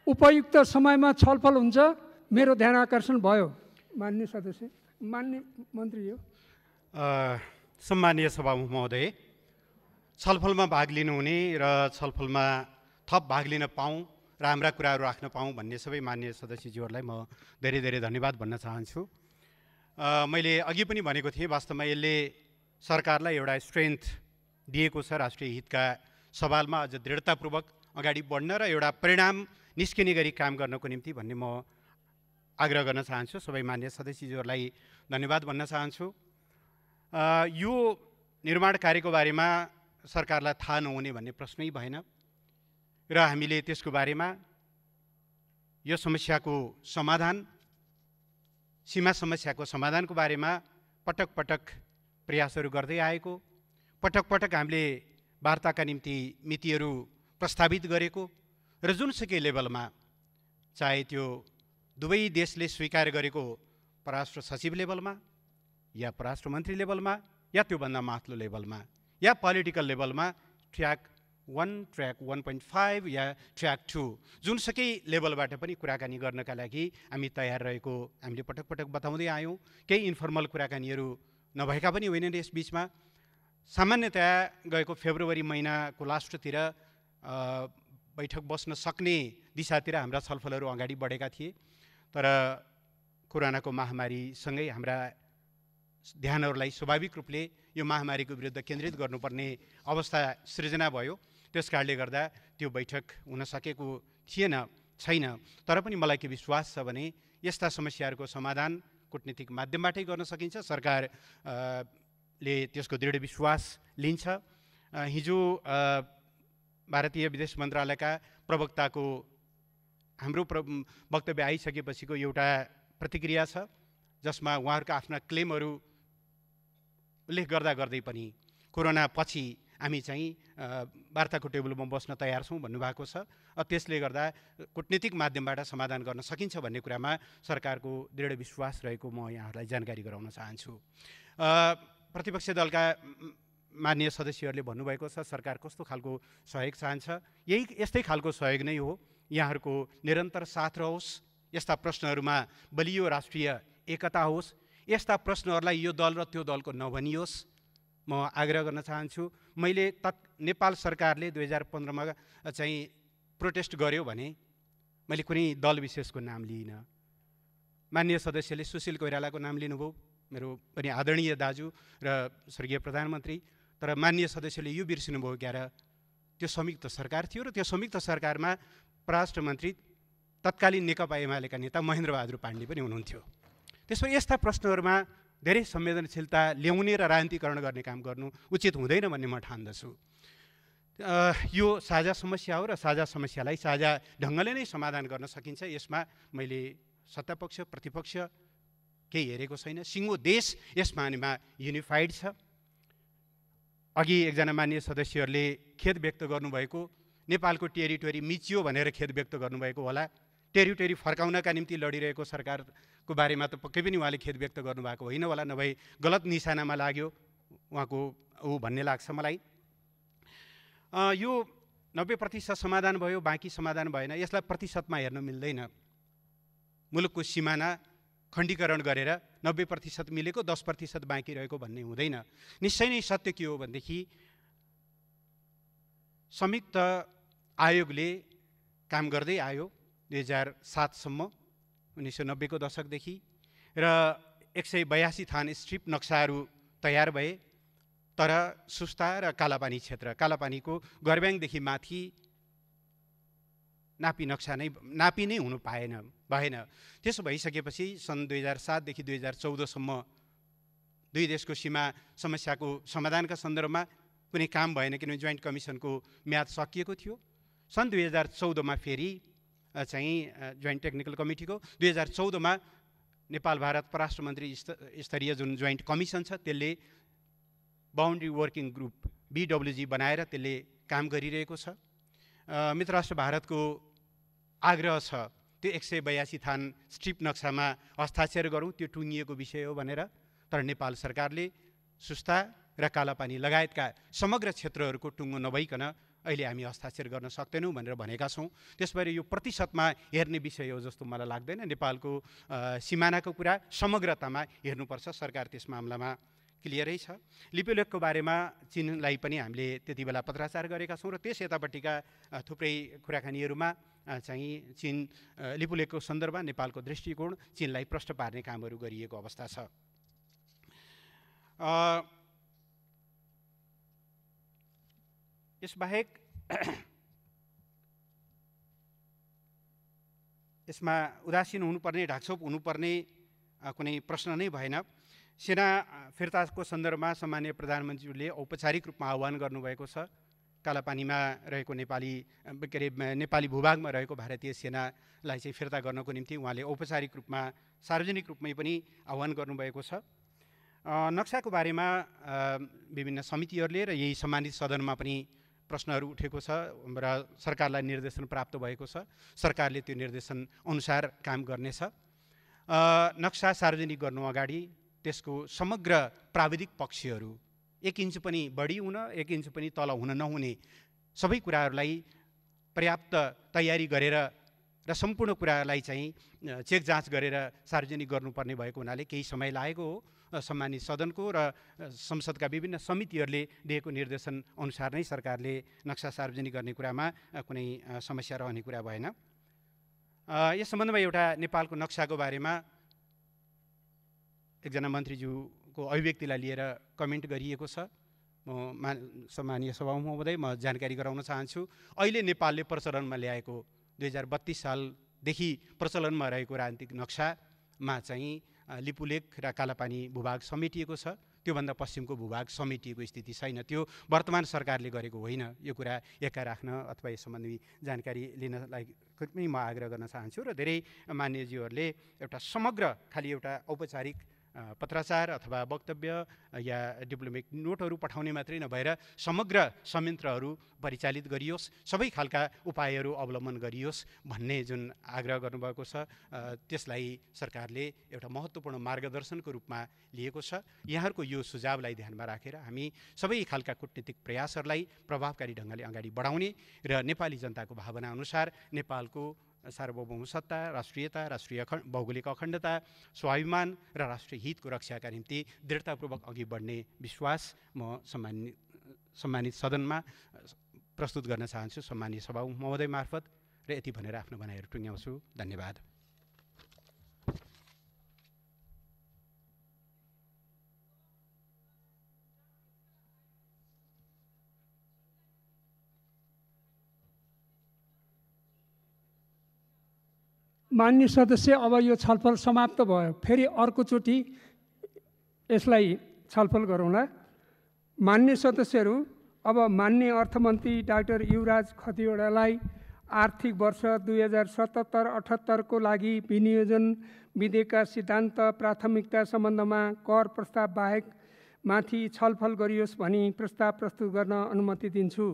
उपयुक्त समयमा छलफल हुन्छ, मेरो ध्यान आकर्षण भयो। मान्य सदस्य, मान्य मन्त्रीज्यू। सम्मानीय सभामुख महोदय, छलफलमा भाग लिनुहुने र छलफलमा थप भाग लिन पाऊँ र हाम्रा कुराहरू राख्न पाऊँ भन्ने सबै मान्य सदस्यज्यूहरूलाई म धेरै धेरै धन्यवाद भन्न चाहन्छु। मैले अघि पनि भनेको थिएँ, वास्तवमा यसले सरकारलाई एउटा स्ट्रेन्थ दिएको छ राष्ट्रिय हितका सवालमा अझ दृढतापूर्वक अगाडि बढ्न र एउटा परिणाम निस्किने गरी काम गर्नको निम्ति भन्ने म आग्रह गर्न चाहन्छु। सबै मान्य सदस्यज्यूहरूलाई धन्यवाद भन्न चाहन्छु। यो निर्माण कार्यको बारेमा सरकारलाई थाहा नहुने भन्ने प्रश्नै भएन र हामीले त्यसको बारेमा यो समस्याको समाधान, सीमा समस्याको समाधानको बारेमा पटक पटक प्रयासहरू गर्दै आएको, पटक पटक हामीले वार्ताका निम्ति मितिहरू प्रस्तावित गरेको र जुनसुकै लेभलमा, चाहे त्यो दुवै देशले स्वीकार गरेको परराष्ट्र सचिव लेभलमा या परराष्ट्र मन्त्री लेभलमा या त्योभन्दा माथिल्लो लेभलमा या पोलिटिकल लेभलमा, ट्र्याक 1, ट्र्याक 1.5 या ट्र्याक 2, जुनसुकै लेभलबाट पनि कुराकानी गर्नका लागि हामी तयार रहेको हामीले पटक पटक बताउँदै आयौँ। केही इन्फर्मल कुराकानीहरू नभएका पनि होइनन्। यस बिचमा सामान्यतया गएको फेब्रुअरी महिनाको लास्टतिर बैठक बस्न सक्ने दिशातिर हाम्रा छलफलहरू अगाडि बढेका थिए, तर कोरोनाको महामारीसँगै हाम्रा ध्यानहरूलाई स्वाभाविक रूपले यो महामारीको विरुद्ध केन्द्रित गर्नुपर्ने अवस्था सृजना भयो। त्यस कारणले गर्दा त्यो बैठक हुन सकेको छैन। तर पनि मलाई के विश्वास छ भने यस्ता समस्याहरूको समाधान कूटनीतिक माध्यमबाटै गर्न सकिन्छ। सरकारले त्यसको दृढ विश्वास लिन्छ। हिजो भारतीय विदेश मन्त्रालयका प्रवक्ताको हाम्रो वक्तव्य आइसकेपछिको एउटा प्रतिक्रिया छ, जसमा उहाँहरूका आफ्ना क्लेमहरू उल्लेख गर्दै पनि कोरोना पछि हामी चाहिँ वार्ताको टेबलमा बस्न तयार छौँ भन्नुभएको छ। त्यसले गर्दा कूटनीतिक माध्यमबाट समाधान गर्न सकिन्छ भन्ने कुरामा सरकारको दृढ विश्वास रहेको म यहाँहरूलाई जानकारी गराउन चाहन्छु। प्रतिपक्ष दलका मान्य सदस्यहरूले भन्नुभएको छ सरकार कस्तो खालको सहयोग चाहन्छ। यस्तै खालको सहयोग नै हो। यहाँहरूको निरन्तर साथ रहोस्, यस्ता प्रश्नहरूमा बलियो राष्ट्रिय एकता होस्, यस्ता प्रश्नहरूलाई यो दल र त्यो दलको नभनियोस्। म आग्रह गर्न चाहन्छु। मैले नेपाल सरकारले 2015मा चाहिँ प्रोटेस्ट गर्यो भने मैले कुनै दल विशेषको नाम लिइनँ। माननीय सदस्यले सुशील कोइरालाको नाम लिनुभयो, मेरो पनि आदरणीय दाजु र स्वर्गीय प्रधानमन्त्री। तर माननीय सदस्यले यो बिर्सिनुभयो क्या र त्यो संयुक्त सरकार थियो र त्यो संयुक्त सरकारमा परराष्ट्र मन्त्री तत्कालीन नेकपा एमालेका नेता महेन्द्रबहादुर पाण्डे पनि हुनुहुन्थ्यो। त्यसो यस्ता प्रश्नहरूमा धेरै संवेदनशीलता ल्याउने र राजनीतिकरण गर्ने काम गर्नु उचित हुँदैन भन्ने म ठान्दछु। यो साझा समस्या हो र साझा समस्यालाई साझा ढङ्गले नै समाधान गर्न सकिन्छ। यसमा मैले सत्तापक्ष प्रतिपक्ष केही हेरेको छैन। सिङ्गो देश यस मानेमा युनिफाइड छ। अघि एकजना माननीय सदस्यहरूले खेद व्यक्त गर्नुभएको नेपालको टेरिटोरी मिचियो भनेर खेद व्यक्त गर्नुभएको होला। टेरिटोरी फर्काउनका निम्ति लडिरहेको सरकारको बारेमा त पक्कै पनि उहाँले खेद व्यक्त गर्नुभएको होइन होला, नभए गलत निशानामा लाग्यो उहाँको भन्ने लाग्छ मलाई। यो 90% समाधान भयो, बाँकी समाधान भएन, यसलाई प्रतिशतमा हेर्न मिल्दैन। मुलुकको सिमाना खण्डीकरण गरेर 90% मिलेको 10% बाँकी रहेको भन्ने हुँदैन। निश्चय नै सत्य के हो भनेदेखि संयुक्त आयोगले काम गर्दै आयो 2007 सम्म, 1990 को दशकदेखि, र 182 थान स्ट्रिप नक्साहरू तयार भए। तर सुस्ता र कालापानी क्षेत्र, कालापानीको गरब्याङदेखि माथि नापी नक्सा नै हुनु भएन। त्यसो भइसकेपछि सन् 2007 देखि 2014 सम्म दुई देशको सीमा समस्याको समाधानका सन्दर्भमा कुनै काम भएन, किनभने जोइन्ट कमिसनको म्याद सकिएको थियो। सन् 2014मा फेरि चाहिँ जोइन्ट टेक्निकल कमिटीको 2014मा नेपाल भारत परराष्ट्र मन्त्री स्तरीय जुन जोइन्ट कमिसन छ त्यसले बाउन्ड्री वर्किङ ग्रुप BWG बनाएर त्यसले काम गरिरहेको छ। मित्र राष्ट्र भारतको आग्रह छ त्यो 182 थान स्ट्रिप नक्सामा हस्ताक्षर गरौँ, त्यो टुङ्गिएको विषय हो भनेर। तर नेपाल सरकारले सुस्ता र कालापानी लगायतका समग्र क्षेत्रहरूको टुङ्गो नभइकन अहिले हामी हस्ताक्षर गर्न सक्दैनौँ भनेर भनेका छौँ। त्यस भएर यो प्रतिशतमा हेर्ने विषय हो जस्तो मलाई लाग्दैन। नेपालको सिमानाको कुरा समग्रतामा हेर्नुपर्छ। सरकार त्यस मामलामा क्लियरै छ। लिपुलेखको बारेमा चीनलाई पनि हामीले त्यति बेला पत्राचार गरेका छौँ र त्यस यतापट्टिका थुप्रै कुराकानीहरूमा चाहिँ चीन लिपुलेखको सन्दर्भमा नेपालको दृष्टिकोण चीनलाई प्रश्न पार्ने कामहरू गरिएको अवस्था छ। यसबाहेक यसमा उदासीन हुनुपर्ने, ढाकछोप हुनुपर्ने कुनै प्रश्न नै भएन। सेना फिर्ताको सन्दर्भमा सम्माननीय प्रधानमन्त्रीले औपचारिक रूपमा आह्वान गर्नुभएको छ। कालापानीमा रहेको नेपाली भूभागमा रहेको भारतीय सेनालाई चाहिँ फिर्ता गर्नको निम्ति उहाँले औपचारिक रूपमा सार्वजनिक रूपमै पनि आह्वान गर्नुभएको छ। नक्साको बारेमा विभिन्न समितिहरूले र यही सम्मानित सदनमा पनि प्रश्नहरू उठेको छ र सरकारलाई निर्देशन प्राप्त भएको छ। सरकारले त्यो निर्देशन अनुसार काम गर्नेछ। नक्सा सार्वजनिक गर्नु अगाडि त्यसको समग्र प्राविधिक पक्षहरू 1 इन्च पनि बढी हुन 1 इन्च पनि तल हुन नहुने सबै कुराहरूलाई पर्याप्त तयारी गरेर र सम्पूर्ण कुरालाई चाहिँ चेक जाँच गरेर सार्वजनिक गर्नुपर्ने भएको हुनाले केही समय लागेको हो। सम्मानित सदनको र संसदका विभिन्न समितिहरूले दिएको निर्देशन अनुसार नै सरकारले नक्सा सार्वजनिक गर्ने कुरामा कुनै समस्या रहने कुरा भएन। यस सम्बन्धमा एउटा नेपालको नक्साको बारेमा एकजना मन्त्रीज्यूको अभिव्यक्तिलाई लिएर कमेन्ट गरिएको छ। म सम्मानीय सभामुख महोदय, म जानकारी गराउन चाहन्छु। अहिले नेपालले प्रचलनमा ल्याएको 2032 सालदेखि प्रचलनमा रहेको राजनीतिक नक्सामा चाहिँ लिपुलेख र कालापानी भूभाग समेटिएको छ। त्योभन्दा पश्चिमको भूभाग समेटिएको स्थिति छैन। त्यो वर्तमान सरकारले गरेको होइन। यो कुरा एका राख्न अथवा यस सम्बन्धी जानकारी लिनलाई पनि म आग्रह गर्न चाहन्छु। र धेरै मान्यज्यूहरूले एउटा समग्र खालि एउटा औपचारिक पत्राचार अथवा वक्तव्य या डिप्लोमेटिक नोटहरू पठाउने मात्रै नभएर समग्र संयन्त्रहरू परिचालित गरियोस्, सबै खालका उपायहरू अवलम्बन गरियोस् भन्ने जुन आग्रह गर्नुभएको छ त्यसलाई सरकारले एउटा महत्त्वपूर्ण मार्गदर्शनको रूपमा लिएको छ। यहाँहरूको यो सुझावलाई ध्यानमा राखेर हामी सबै खालका कूटनीतिक प्रयासहरूलाई प्रभावकारी ढङ्गले अगाडि बढाउने र नेपाली जनताको भावना अनुसार नेपालको सार्वभौम सत्ता, राष्ट्रियता, राष्ट्रिय भौगोलिक अखण्डता, स्वाभिमान र राष्ट्रिय हितको रक्षाका निम्ति दृढतापूर्वक अघि बढ्ने विश्वास म सम्मानित सदनमा प्रस्तुत गर्न चाहन्छु सम्मानीय सभामुख महोदय मार्फत र यति भनेर आफ्नो भनाइहरू टुङ्ग्याउँछु। धन्यवाद। माननीय सदस्य, अब यो छलफल समाप्त भयो। फेरि अर्कोचोटि यसलाई छलफल गरौँला। माननीय सदस्यहरू, अब माननीय अर्थमन्त्री डाक्टर युवराज खतिवडालाई आर्थिक वर्ष 2077-78 को लागि विनियोजन विधेयकका सिद्धान्त प्राथमिकता सम्बन्धमा कर प्रस्ताव बाहेक माथि छलफल गरियोस् भनी प्रस्ताव प्रस्तुत गर्न अनुमति दिन्छु।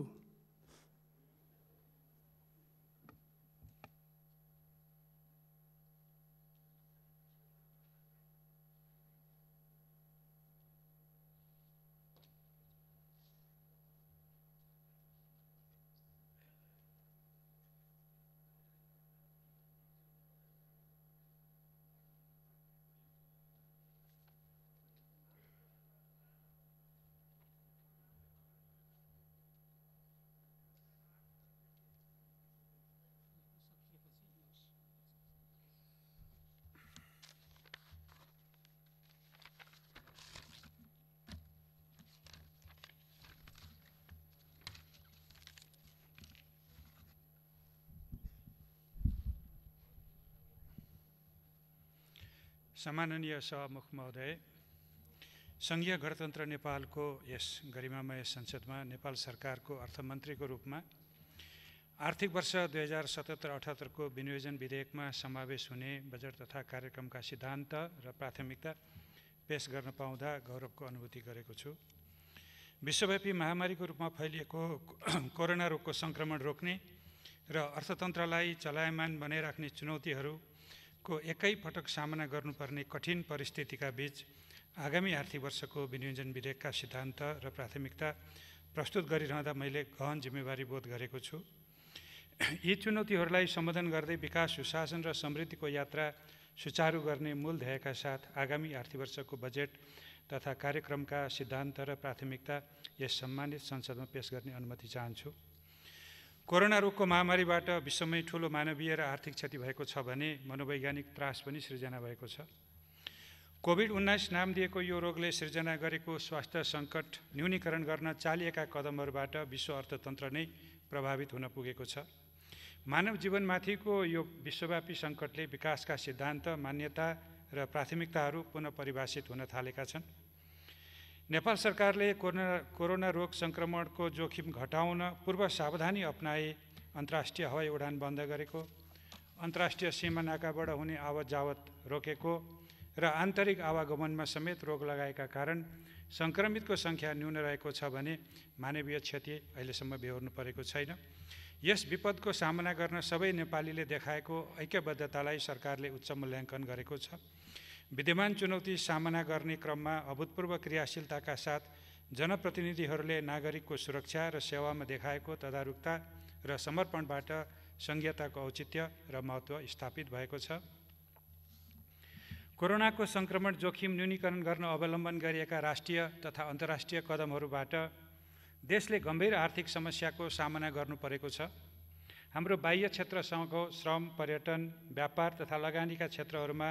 सम्माननीय सभामुख महोदय, सङ्घीय गणतन्त्र नेपालको यस गरिमामय संसदमा नेपाल सरकारको अर्थमन्त्रीको रूपमा आर्थिक वर्ष 2077-78 को विनियोजन विधेयकमा समावेश हुने बजेट तथा कार्यक्रमका सिद्धान्त र प्राथमिकता पेश गर्न पाउँदा गौरवको अनुभूति गरेको छु। विश्वव्यापी महामारीको रूपमा फैलिएको कोरोना रोगको सङ्क्रमण रोक्ने र अर्थतन्त्रलाई चलायमान बनाइराख्ने चुनौतीहरूको एकैपटक सामना गर्नुपर्ने कठिन परिस्थितिका बीच आगामी आर्थिक वर्षको विनियोजन विधेयकका सिद्धान्त र प्राथमिकता प्रस्तुत गरिरहँदा मैले गहन जिम्मेवारी बोध गरेको छु। यी चुनौतीहरूलाई सम्बोधन गर्दै विकास, सुशासन र समृद्धिको यात्रा सुचारू गर्ने मूल ध्येयका साथ आगामी आर्थिक वर्षको बजेट तथा कार्यक्रमका सिद्धान्त र प्राथमिकता यस सम्मानित संसदमा पेश गर्ने अनुमति चाहन्छु। कोरोना रोगको महामारीबाट विश्वमै ठुलो मानवीय र आर्थिक क्षति भएको छ भने मनोवैज्ञानिक त्रास पनि सृजना भएको छ। कोभिड-19 नाम दिएको यो रोगले सृजना गरेको स्वास्थ्य सङ्कट न्यूनीकरण गर्न चालिएका कदमहरूबाट विश्व अर्थतन्त्र नै प्रभावित हुन पुगेको छ। मानव जीवनमाथिको यो विश्वव्यापी सङ्कटले विकासका सिद्धान्त, मान्यता र प्राथमिकताहरू पुनः परिभाषित हुन थालेका छन्। नेपाल सरकारले कोरोना रोग सङ्क्रमणको जोखिम घटाउन पूर्व सावधानी अपनाए अन्तर्राष्ट्रिय हवाई उडान बन्द गरेको, अन्तर्राष्ट्रिय सीमा नाकाबाट हुने आवत जावत रोकेको र आन्तरिक आवागमनमा समेत रोक लगाएका कारण सङ्क्रमितको सङ्ख्या न्यून रहेको छ भने मानवीय क्षति अहिलेसम्म बेहोर्नु परेको छैन। यस विपदको सामना गर्न सबै नेपालीले देखाएको ऐक्यबद्धतालाई सरकारले उच्च मूल्याङ्कन गरेको छ। विद्यमान चुनौती सामना गर्ने क्रममा अभूतपूर्व क्रियाशीलताका साथ जनप्रतिनिधिहरूले नागरिकको सुरक्षा र सेवामा देखाएको तदारुकता र समर्पणबाट सङ्घीयताको औचित्य र महत्त्व स्थापित भएको छ। कोरोनाको सङ्क्रमण जोखिम न्यूनीकरण गर्न अवलम्बन गरिएका राष्ट्रिय तथा अन्तर्राष्ट्रिय कदमहरूबाट देशले गम्भीर आर्थिक समस्याको सामना गर्नु परेको छ। हाम्रो बाह्य क्षेत्रसँगको श्रम, पर्यटन, व्यापार तथा लगानीका क्षेत्रहरूमा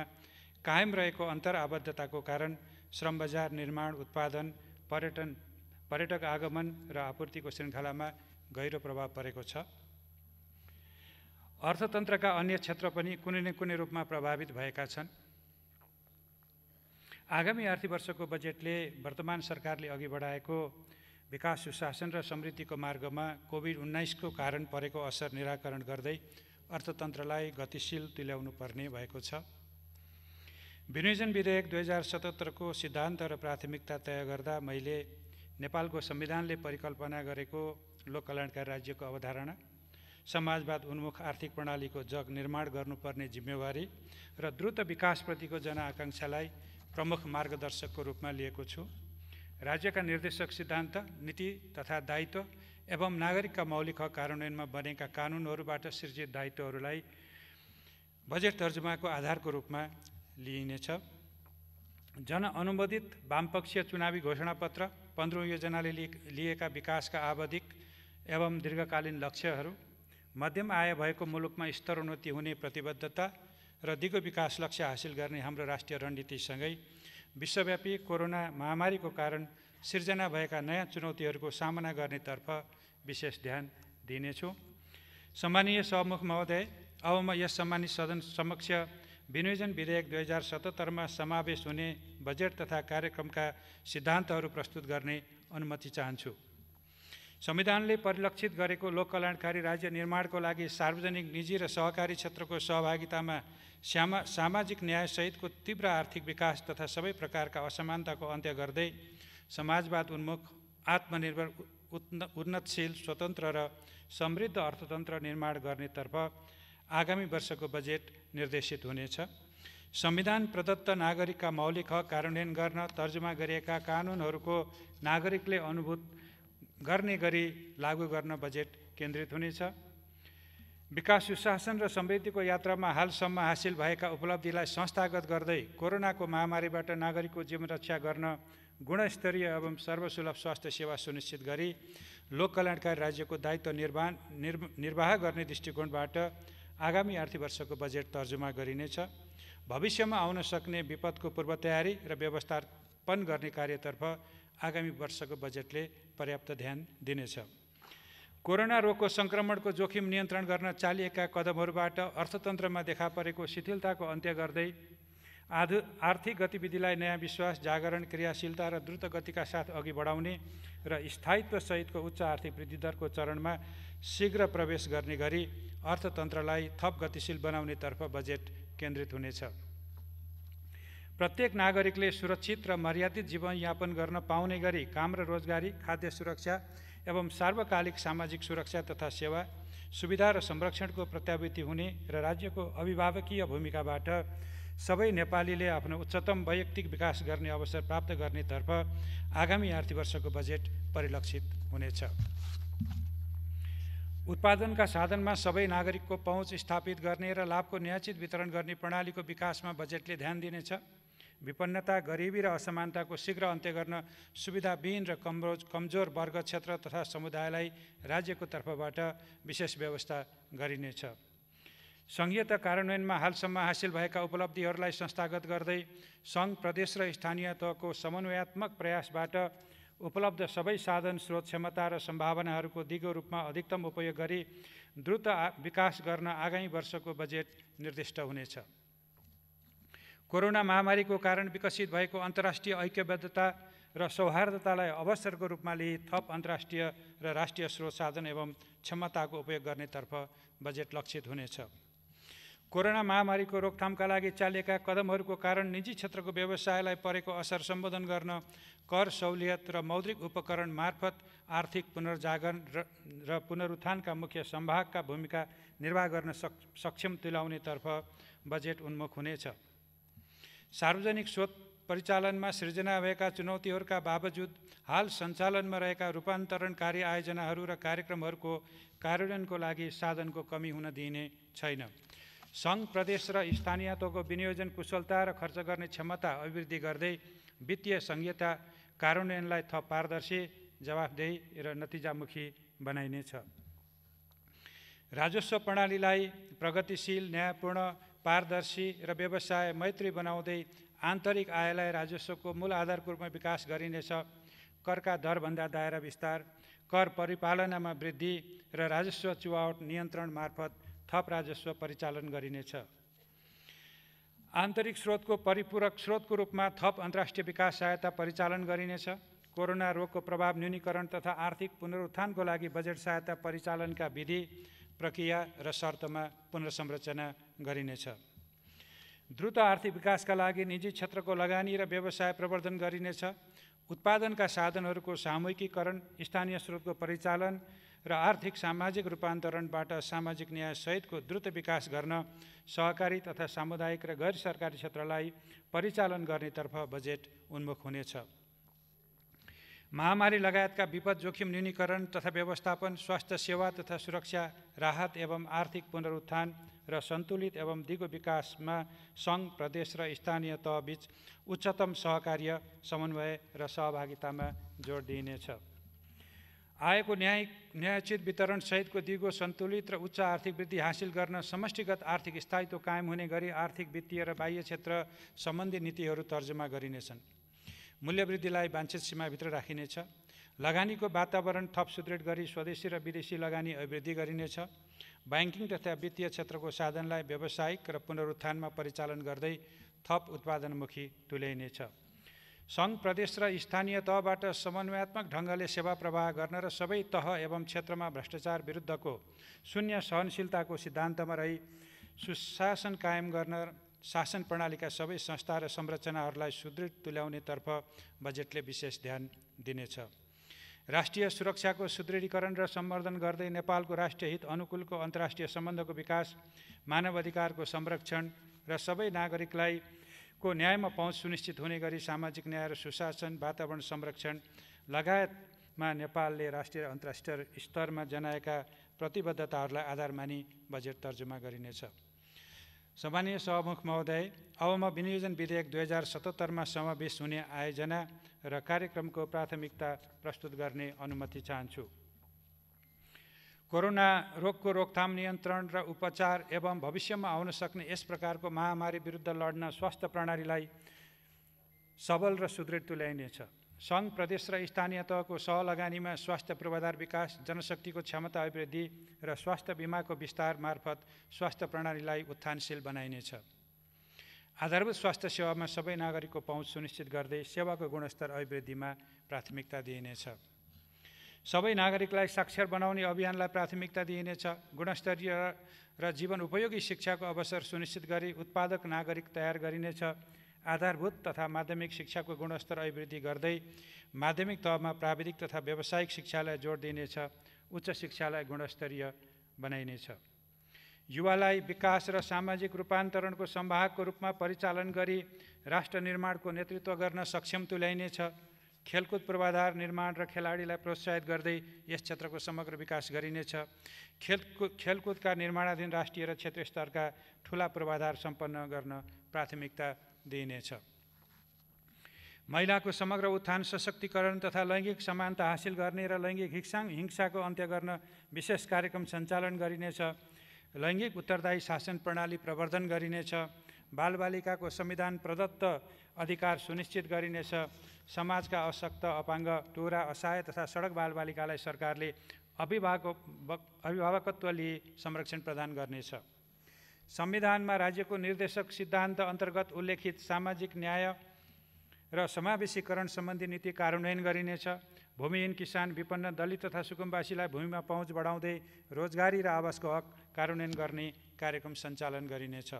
कायम रहेको अन्तर आबद्धताको कारण श्रम बजार, निर्माण, उत्पादन, पर्यटक आगमन र आपूर्तिको श्रृङ्खलामा गहिरो प्रभाव परेको छ। अर्थतन्त्रका अन्य क्षेत्र पनि कुनै न कुनै रूपमा प्रभावित भएका छन्। आगामी आर्थिक वर्षको बजेटले वर्तमान सरकारले अघि बढाएको विकास, सुशासन र समृद्धिको मार्गमा कोभिड-19 को कारण परेको असर निराकरण गर्दै अर्थतन्त्रलाई गतिशील तुल्याउनु पर्ने भएको छ। विनियोजन विधेयक 2077 को सिद्धान्त र प्राथमिकता तय गर्दा मैले नेपालको संविधानले परिकल्पना गरेको लोक कल्याणकारी राज्यको अवधारणा, समाजवाद उन्मुख आर्थिक प्रणालीको जग निर्माण गर्नुपर्ने जिम्मेवारी र द्रुत विकासप्रतिको जनआकाङ्क्षालाई प्रमुख मार्गदर्शकको रूपमा लिएको छु। राज्यका निर्देशक सिद्धान्त, नीति तथा दायित्व एवं नागरिकका मौलिक हक कार्यान्वयनमा बनेका कानुनहरूबाट सृजित दायित्वहरूलाई बजेट तर्जुमाको आधारको रूपमा लिइनेछ। जनअनुमोदित वामपक्षीय चुनावी घोषणापत्र 15औं योजनाले लिएका विकासका आवधिक एवं दीर्घकालीन लक्ष्यहरू, मध्यम आय भएको मुलुकमा स्तरोन्नति हुने प्रतिबद्धता र दिगो विकास लक्ष्य हासिल गर्ने हाम्रो राष्ट्रिय रणनीतिसँगै विश्वव्यापी कोरोना महामारीको कारण सिर्जना भएका नयाँ चुनौतीहरूको सामना गर्नेतर्फ विशेष ध्यान दिनेछु। सम्मानीय सभामुख महोदय, अब म यस सम्मानित सदन समक्ष विनियोजन विधेयक 2077 समावेश हुने बजेट तथा कार्यक्रमका सिद्धान्तहरू प्रस्तुत गर्ने अनुमति चाहन्छु। संविधानले परिलक्षित गरेको लोक कल्याणकारी राज्य निर्माणको लागि सार्वजनिक, निजी र सहकारी क्षेत्रको सहभागितामा सामाजिक न्यायसहितको तीव्र आर्थिक विकास तथा सबै प्रकारका असमानताको अन्त्य गर्दै समाजवाद उन्मुख, आत्मनिर्भर, उन्नतशील, स्वतन्त्र र समृद्ध अर्थतन्त्र निर्माण गर्नेतर्फ आगामी वर्षको बजेट निर्देशित हुनेछ। संविधान प्रदत्त नागरिकका मौलिक हक कार्यान्वयन गर्न तर्जुमा गरिएका कानुनहरूको नागरिकले अनुभूत गर्ने गरी लागू गर्न बजेट केन्द्रित हुनेछ। विकास, सुशासन र समृद्धिको यात्रामा हालसम्म हासिल भएका उपलब्धिलाई संस्थागत गर्दै कोरोनाको महामारीबाट नागरिकको जीवन रक्षा गर्न गुणस्तरीय एवं सर्वसुलभ स्वास्थ्य सेवा सुनिश्चित गरी लोक कल्याणकारी राज्यको दायित्व निर्वाह गर्ने दृष्टिकोणबाट आगामी आर्थिक वर्षको बजेट तर्जुमा गरिनेछ। भविष्यमा आउन सक्ने विपदको पूर्व तयारी र व्यवस्थापन गर्ने कार्यतर्फ आगामी वर्षको बजेटले पर्याप्त ध्यान दिनेछ। कोरोना रोगको सङ्क्रमणको जोखिम नियन्त्रण गर्न चालिएका कदमहरूबाट अर्थतन्त्रमा देखा परेको शिथिलताको अन्त्य गर्दै आर्थिक गतिविधिलाई नयाँ विश्वास, जागरण, क्रियाशीलता र द्रुत गतिका साथ अघि बढाउने र स्थायित्व सहितको उच्च आर्थिक वृद्धि दरको चरणमा शीघ्र प्रवेश गर्ने गरी अर्थतन्त्रलाई थप गतिशील बनाउनेतर्फ बजेट केन्द्रित हुनेछ। प्रत्येक नागरिकले सुरक्षित र मर्यादित जीवनयापन गर्न पाउने गरी काम र रोजगारी, खाद्य सुरक्षा एवं सार्वकालिक सामाजिक सुरक्षा तथा सेवा सुविधा र संरक्षणको प्रत्याभूति हुने र राज्यको अभिभावकीय भूमिकाबाट सबै नेपालीले आफ्नो उच्चतम वैयक्तिक विकास गर्ने अवसर प्राप्त गर्नेतर्फ आगामी आर्थिक वर्षको बजेट परिलक्षित हुनेछ। उत्पादनका साधनमा सबै नागरिकको पहुँच स्थापित गर्ने र लाभको न्यायोचित वितरण गर्ने प्रणालीको विकासमा बजेटले ध्यान दिनेछ। विपन्नता, गरिबी र असमानताको शीघ्र अन्त्य गर्न सुविधाविहीन र कमजोर वर्ग, क्षेत्र तथा समुदायलाई राज्यको तर्फबाट विशेष व्यवस्था गरिनेछ। सङ्घीयता कार्यान्वयनमा हालसम्म हासिल भएका उपलब्धिहरूलाई संस्थागत गर्दै सङ्घ, प्रदेश र स्थानीय तहको समन्वयात्मक प्रयासबाट उपलब्ध सबै साधन, स्रोत, क्षमता र सम्भावनाहरूको दिगो रूपमा अधिकतम उपयोग गरी द्रुत विकास गर्न आगामी वर्षको बजेट निर्दिष्ट हुनेछ। कोरोना महामारीको कारण विकसित भएको अन्तर्राष्ट्रिय ऐक्यबद्धता र सौहार्दतालाई अवसरको रूपमा लिई थप अन्तर्राष्ट्रिय र राष्ट्रिय स्रोत, साधन एवं क्षमताको उपयोग गर्नेतर्फ बजेट लक्षित हुनेछ। कोरोना महामारीको रोकथामका लागि चालिएका कदमहरूको कारण निजी क्षेत्रको व्यवसायलाई परेको असर सम्बोधन गर्न कर सहुलियत र मौद्रिक उपकरण मार्फत आर्थिक पुनर्जागरण र पुनरुत्थानका मुख्य सम्भागका भूमिका निर्वाह गर्न सक्षम तुल्याउनेतर्फ बजेट उन्मुख हुनेछ। सार्वजनिक स्रोत परिचालनमा सृजना भएका चुनौतीहरूका बावजुद हाल सञ्चालनमा रहेका रूपान्तरणकारी आयोजनाहरू र कार्यक्रमहरूको कार्यान्वयनको लागि साधनको कमी हुन दिइने छैन। सङ्घ, प्रदेश र स्थानीय तहको विनियोजन कुशलता र खर्च गर्ने क्षमता अभिवृद्धि गर्दै वित्तीय सङ्घीयता कार्यान्वयनलाई थप पारदर्शी, जवाफदेही र नतिजामुखी बनाइनेछ। राजस्व प्रणालीलाई प्रगतिशील, न्यायपूर्ण, पारदर्शी र व्यवसाय मैत्री बनाउँदै आन्तरिक आयलाई राजस्वको मूल आधारको रूपमा विकास गरिनेछ। करका दरभन्दा दायरा विस्तार, कर परिपालनामा वृद्धि र राजस्व चुहावट नियन्त्रण मार्फत थप राजस्व परिचालन गरिनेछ। आन्तरिक स्रोतको परिपूरक स्रोतको रूपमा थप अन्तर्राष्ट्रिय विकास सहायता परिचालन गरिनेछ। कोरोना रोगको प्रभाव न्यूनीकरण तथा आर्थिक पुनरुत्थानको लागि बजेट सहायता परिचालनका विधि, प्रक्रिया र शर्तमा पुनर्संरचना गरिनेछ। द्रुत आर्थिक विकासका लागि निजी क्षेत्रको लगानी र व्यवसाय प्रवर्धन गरिनेछ। उत्पादनका साधनहरूको सामूहिकीकरण, स्थानीय स्रोतको परिचालन र आर्थिक सामाजिक रूपान्तरणबाट सामाजिक न्याय सहितको द्रुत विकास गर्न सहकारी तथा सामुदायिक र गैर सरकारी क्षेत्रलाई परिचालन गर्नेतर्फ बजेट उन्मुख हुनेछ। महामारी लगायतका विपद जोखिम न्यूनीकरण तथा व्यवस्थापन, स्वास्थ्य सेवा तथा सुरक्षा, राहत एवं आर्थिक पुनरुत्थान र सन्तुलित एवं दिगो विकासमा सङ्घ, प्रदेश र स्थानीय तहबीच उच्चतम सहकार्य, समन्वय र सहभागितामा जोड दिइनेछ। आयको न्यायोचित वितरण सहितको दिगो, सन्तुलित र उच्च आर्थिक वृद्धि हासिल गर्न समष्टिगत आर्थिक स्थायित्व कायम हुने गरी आर्थिक, वित्तीय र बाह्य क्षेत्र सम्बन्धी नीतिहरू तर्जुमा गरिनेछन्। मूल्यवृद्धिलाई वाञ्छित सीमाभित्र राखिनेछ। लगानीको वातावरण थप सुदृढ गरी स्वदेशी र विदेशी लगानी अभिवृद्धि गरिनेछ। ब्याङ्किङ तथा वित्तीय क्षेत्रको साधनलाई व्यावसायिक र पुनरुत्थानमा परिचालन गर्दै थप उत्पादनमुखी तुल्याइनेछ। सङ्घ, प्रदेश र स्थानीय तहबाट समन्वयात्मक ढङ्गले सेवा प्रवाह गर्न र सबै तह एवं क्षेत्रमा भ्रष्टाचार विरुद्धको शून्य सहनशीलताको सिद्धान्तमा रही सुशासन कायम गर्न शासन प्रणालीका सबै संस्था र संरचनाहरूलाई सुदृढ तुल्याउनेतर्फ बजेटले विशेष ध्यान दिनेछ। राष्ट्रिय सुरक्षाको सुदृढीकरण र सम्वर्धन गर्दै नेपालको राष्ट्रिय हित अनुकूलको अन्तर्राष्ट्रिय सम्बन्धको विकास, मानव अधिकारको संरक्षण र सबै नागरिकलाई को न्यायमा पहुँच सुनिश्चित हुने गरी सामाजिक न्याय र सुशासन, वातावरण संरक्षण लगायतमा नेपालले राष्ट्रिय र अन्तर्राष्ट्रिय स्तरमा जनाएका प्रतिबद्धताहरूलाई आधार मानी बजेट तर्जुमा गरिनेछ। सम्मानीय सभामुख महोदय, अब म विनियोजन विधेयक 2077मा समावेश हुने आयोजना र कार्यक्रमको प्राथमिकता प्रस्तुत गर्ने अनुमति चाहन्छु। कोरोना रोगको रोकथाम, नियन्त्रण र उपचार एवं भविष्यमा आउन सक्ने यस प्रकारको महामारी विरुद्ध लड्न स्वास्थ्य प्रणालीलाई सबल र सुदृढ तुल्याइनेछ। सङ्घ, प्रदेश र स्थानीय तहको सहलगानीमा स्वास्थ्य पूर्वाधार विकास, जनशक्तिको क्षमता अभिवृद्धि र स्वास्थ्य बिमाको विस्तार मार्फत स्वास्थ्य प्रणालीलाई उत्थानशील बनाइनेछ। आधारभूत स्वास्थ्य सेवामा सबै नागरिकको पहुँच सुनिश्चित गर्दै सेवाको गुणस्तर अभिवृद्धिमा प्राथमिकता दिइनेछ। सबै नागरिकलाई साक्षर बनाउने अभियानलाई प्राथमिकता दिइनेछ। गुणस्तरीय र जीवन उपयोगी शिक्षाको अवसर सुनिश्चित गरी उत्पादक नागरिक तयार गरिनेछ। आधारभूत तथा माध्यमिक शिक्षाको गुणस्तर अभिवृद्धि गर्दै माध्यमिक तहमा प्राविधिक तथा व्यावसायिक शिक्षालाई जोड दिइनेछ। उच्च शिक्षालाई गुणस्तरीय बनाइनेछ। युवालाई विकास र सामाजिक रूपान्तरणको संवाहकको रूपमा परिचालन गरी राष्ट्र निर्माणको नेतृत्व गर्न सक्षम तुल्याइनेछ। खेलकुद पूर्वाधार निर्माण र खेलाडीलाई प्रोत्साहित गर्दै यस क्षेत्रको समग्र विकास गरिनेछ। खेलकुदका निर्माणाधीन राष्ट्रिय र क्षेत्रीय स्तरका ठुला पूर्वाधार सम्पन्न गर्न प्राथमिकता दिइनेछ। महिलाको समग्र उत्थान, सशक्तिकरण तथा लैङ्गिक समानता हासिल गर्ने र लैङ्गिक हिंसाको अन्त्य गर्न विशेष कार्यक्रम सञ्चालन गरिनेछ। लैङ्गिक उत्तरदायी शासन प्रणाली प्रवर्धन गरिनेछ। बालबालिकाको संविधान प्रदत्त अधिकार सुनिश्चित गरिनेछ। समाजका अशक्त, अपाङ्ग, टोरा, असहाय तथा सडक बालबालिकालाई सरकारले अभिभावकत्व लिई संरक्षण प्रदान गर्नेछ। संविधानमा राज्यको निर्देशक सिद्धान्त अन्तर्गत उल्लेखित सामाजिक न्याय र समावेशीकरण सम्बन्धी नीति कार्यान्वयन गरिनेछ। भूमिहीन, किसान, विपन्न, दलित तथा सुकुम्बासीलाई भूमिमा पहुँच बढाउँदै रोजगारी र आवासको हक कार्यान्वयन गर्ने कार्यक्रम सञ्चालन गरिनेछ।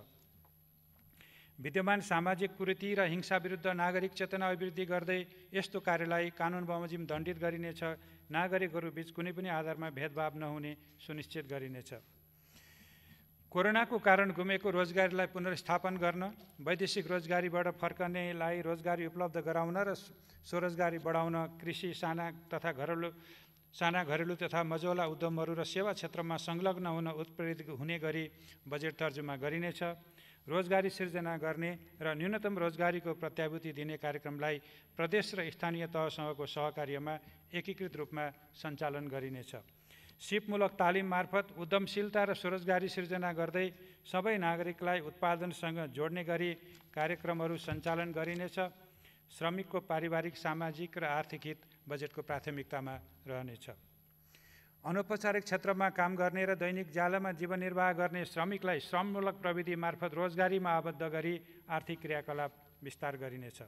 विद्यमान सामाजिक कुरीति र हिंसा विरुद्ध नागरिक चेतना अभिवृद्धि गर्दै यस्तो कार्यलाई कानुन बमोजिम दण्डित गरिनेछ। नागरिकहरू बीच कुनै पनि आधारमा भेदभाव नहुने सुनिश्चित गरिनेछ। कोरोनाको कारण गुमेको रोजगारीलाई पुनर्स्थापन गर्न, वैदेशिक रोजगारीबाट फर्कनेलाई रोजगारी उपलब्ध गराउन र स्वरोजगारी बढाउन कृषि, साना घरेलु तथा मझौला उद्यमहरू र सेवा क्षेत्रमा संलग्न हुन उत्प्रेरित हुने गरी बजेट तर्जुमा गरिनेछ। रोजगारी सिर्जना गर्ने र न्यूनतम रोजगारीको प्रत्याभूति दिने कार्यक्रमलाई प्रदेश र स्थानीय तहसँगको सहकार्यमा एकीकृत रूपमा सञ्चालन गरिनेछ। सिपमूलक तालिम मार्फत उद्यमशीलता र स्वरोजगारी सिर्जना गर्दै सबै नागरिकलाई उत्पादनसँग जोड्ने गरी कार्यक्रमहरू सञ्चालन गरिनेछ। श्रमिकको पारिवारिक, सामाजिक र आर्थिक हित बजेटको प्राथमिकतामा रहनेछ। अनौपचारिक क्षेत्रमा काम गर्ने र दैनिक जालामा जीवन निर्वाह गर्ने श्रमिकलाई श्रममूलक प्रविधि मार्फत रोजगारीमा आबद्ध गरी आर्थिक क्रियाकलाप विस्तार गरिनेछ।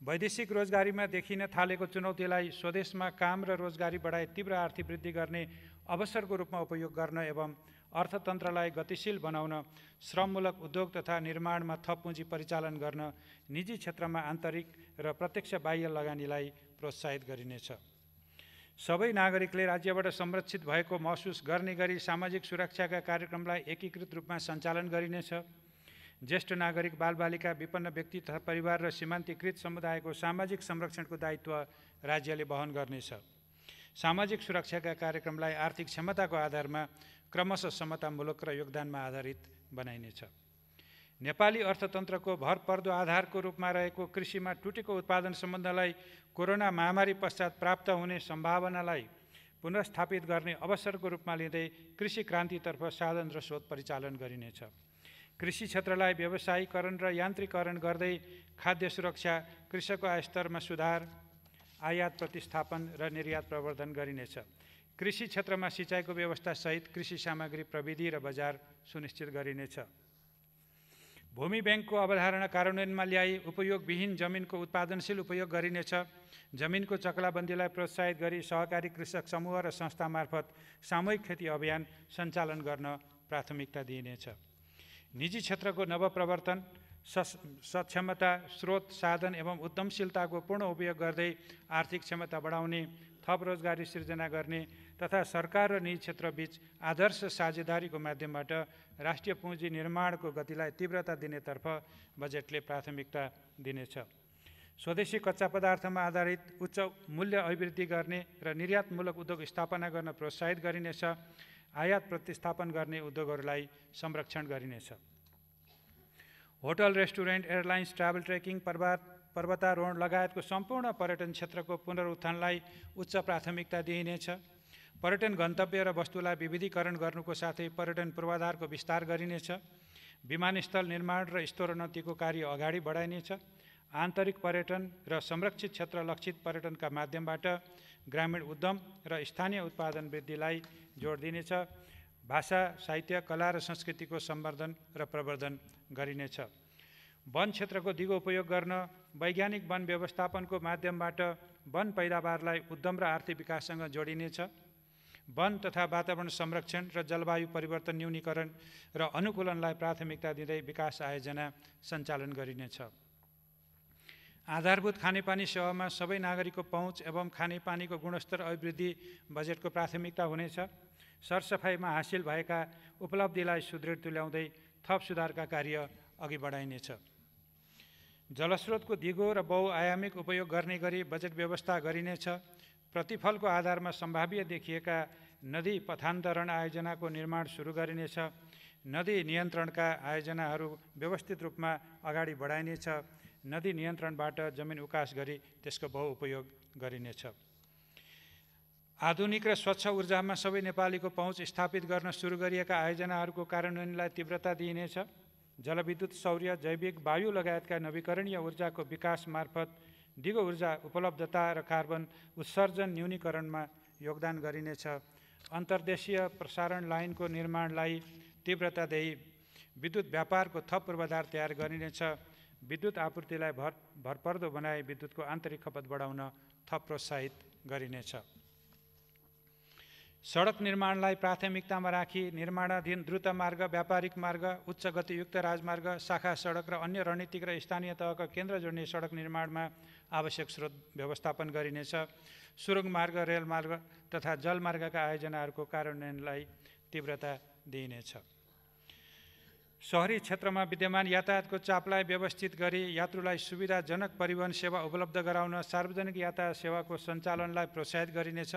वैदेशिक रोजगारीमा देखिन थालेको चुनौतीलाई स्वदेशमा काम र रोजगारी बढाई तीव्र आर्थिक वृद्धि गर्ने अवसरको रूपमा उपयोग गर्न एवं अर्थतन्त्रलाई गतिशील बनाउन श्रममूलक उद्योग तथा निर्माणमा थप पुँजी परिचालन गर्न निजी क्षेत्रमा आन्तरिक र प्रत्यक्ष बाह्य लगानीलाई प्रोत्साहित गरिनेछ। सबै नागरिकले राज्यबाट संरक्षित भएको महसुस गर्ने गरी सामाजिक सुरक्षाका कार्यक्रमलाई एकीकृत रूपमा सञ्चालन गरिनेछ। ज्येष्ठ नागरिक, बालबालिका, विपन्न व्यक्ति तथा परिवार र सीमान्तकृत समुदायको सामाजिक संरक्षणको दायित्व राज्यले वहन गर्नेछ। सामाजिक सुरक्षाका कार्यक्रमलाई आर्थिक क्षमताको आधारमा क्रमशः समतामूलक र योगदानमा आधारित बनाइनेछ। नेपाली अर्थतन्त्रको भरपर्दो आधारको रूपमा रहेको कृषिमा टुटेको उत्पादन सम्बन्धलाई कोरोना महामारी पश्चात प्राप्त हुने सम्भावनालाई पुनर्स्थापित गर्ने अवसरको रूपमा लिँदै कृषि क्रान्तितर्फ साधन र स्रोत परिचालन गरिनेछ। कृषि क्षेत्रलाई व्यवसायीकरण र यान्त्रिकरण गर्दै खाद्य सुरक्षा, कृषकको आयस्तरमा सुधार, आयात प्रतिस्थापन र निर्यात प्रवर्धन गरिनेछ। कृषि क्षेत्रमा सिँचाइको व्यवस्थासहित कृषि सामग्री प्रविधि र बजार सुनिश्चित गरिनेछ। भूमि ब्याङ्कको अवधारणा कार्यान्वयनमा ल्याई उपयोगविहीन जमिनको उत्पादनशील उपयोग गरिनेछ। जमिनको चक्लाबन्दीलाई प्रोत्साहित गरी सहकारी कृषक समूह र संस्था मार्फत सामूहिक खेती अभियान सञ्चालन गर्न प्राथमिकता दिइनेछ। निजी क्षेत्रको नवप्रवर्तन, सक्षमता, स्रोत, साधन एवं उद्यमशीलताको पूर्ण उपयोग गर्दै आर्थिक क्षमता बढाउने, थप रोजगारी सिर्जना गर्ने तथा सरकार र निजी क्षेत्रबीच आदर्श साझेदारीको माध्यमबाट राष्ट्रिय पुँजी निर्माणको गतिलाई तीव्रता दिनेतर्फ बजेटले प्राथमिकता दिनेछ। स्वदेशी कच्चा पदार्थमा आधारित उच्च मूल्य अभिवृद्धि गर्ने र निर्यातमूलक उद्योग स्थापना गर्न प्रोत्साहित गरिनेछ। आयात प्रतिस्थापन गर्ने उद्योगहरूलाई संरक्षण गरिनेछ। Hotel, restaurant, airlines, travel, trekking, पर्वतारोहण लगायतको सम्पूर्ण पर्यटन क्षेत्रको पुनरुत्थानलाई उच्च प्राथमिकता दिइनेछ। पर्यटन गन्तव्य र वस्तुलाई विविधीकरण गर्नुको साथै पर्यटन पूर्वाधारको विस्तार गरिनेछ। विमानस्थल निर्माण र स्तरोन्नतिको कार्य अगाडि बढाइनेछ। आन्तरिक पर्यटन र संरक्षित क्षेत्र लक्षित पर्यटनका माध्यमबाट ग्रामीण उद्यम र स्थानीय उत्पादन वृद्धिलाई जोड दिनेछ। भाषा, साहित्य, कला र संस्कृतिको सम्वर्धन र प्रवर्धन गरिनेछ। वन क्षेत्रको दिगो उपयोग गर्न वैज्ञानिक वन व्यवस्थापनको माध्यमबाट वन पैदावारलाई उद्यम र आर्थिक विकाससँग जोडिनेछ। वन तथा वातावरण संरक्षण र जलवायु परिवर्तन न्यूनीकरण र अनुकूलनलाई प्राथमिकता दिँदै विकास आयोजना सञ्चालन गरिनेछ। आधारभूत खानेपानी सेवामा सबै नागरिकको पहुँच एवं खानेपानीको गुणस्तर अभिवृद्धि बजेटको प्राथमिकता हुनेछ। सरसफाइमा हासिल भएका उपलब्धिलाई सुदृढ तुल्याउँदै थप सुधारका कार्य अघि बढाइनेछ। जलस्रोतको दिगो र बहुआयामिक उपयोग गर्ने गरी बजेट व्यवस्था गरिनेछ। प्रतिफलको आधारमा सम्भाव्य देखिएका नदी पथान्तरण आयोजनाको निर्माण सुरु गरिनेछ। नदी नियन्त्रणका आयोजनाहरू व्यवस्थित रूपमा अगाडि बढाइनेछ। नदी नियन्त्रणबाट जमिन उकास गरी त्यसको बहुउपयोग गरिनेछ। आधुनिक र स्वच्छ ऊर्जामा सबै नेपालीको पहुँच स्थापित गर्न सुरु गरिएका आयोजनाहरूको कार्यान्वयनलाई तीव्रता दिइनेछ। जलविद्युत, सौर्य, जैविक, वायु लगायतका नवीकरणीय ऊर्जाको विकास मार्फत दिगो ऊर्जा उपलब्धता र कार्बन उत्सर्जन न्यूनीकरणमा योगदान गरिनेछ। अन्तर्देशीय प्रसारण लाइनको निर्माणलाई तीव्रता दिई विद्युत व्यापारको थप पूर्वाधार तयार गरिनेछ। विद्युत आपूर्तिलाई भरपर्दो बनाई विद्युतको आन्तरिक खपत बढाउन थप प्रोत्साहित गरिनेछ। सडक निर्माणलाई प्राथमिकतामा राखी निर्माणाधीन द्रुत मार्ग, व्यापारिक मार्ग, उच्च गतियुक्त राजमार्ग, शाखा सडक र अन्य रणनीतिक र स्थानीय तहका केन्द्र जोड्ने सडक निर्माणमा आवश्यक स्रोत व्यवस्थापन गरिनेछ। सुरुङ मार्ग, रेलमार्ग तथा जलमार्गका आयोजनाहरूको कार्यान्वयनलाई तीव्रता दिइनेछ। शहरी क्षेत्रमा विद्यमान यातायातको चापलाई व्यवस्थित गरी यात्रुलाई सुविधाजनक परिवहन सेवा उपलब्ध गराउन सार्वजनिक यातायात सेवाको सञ्चालनलाई प्रोत्साहित गरिनेछ।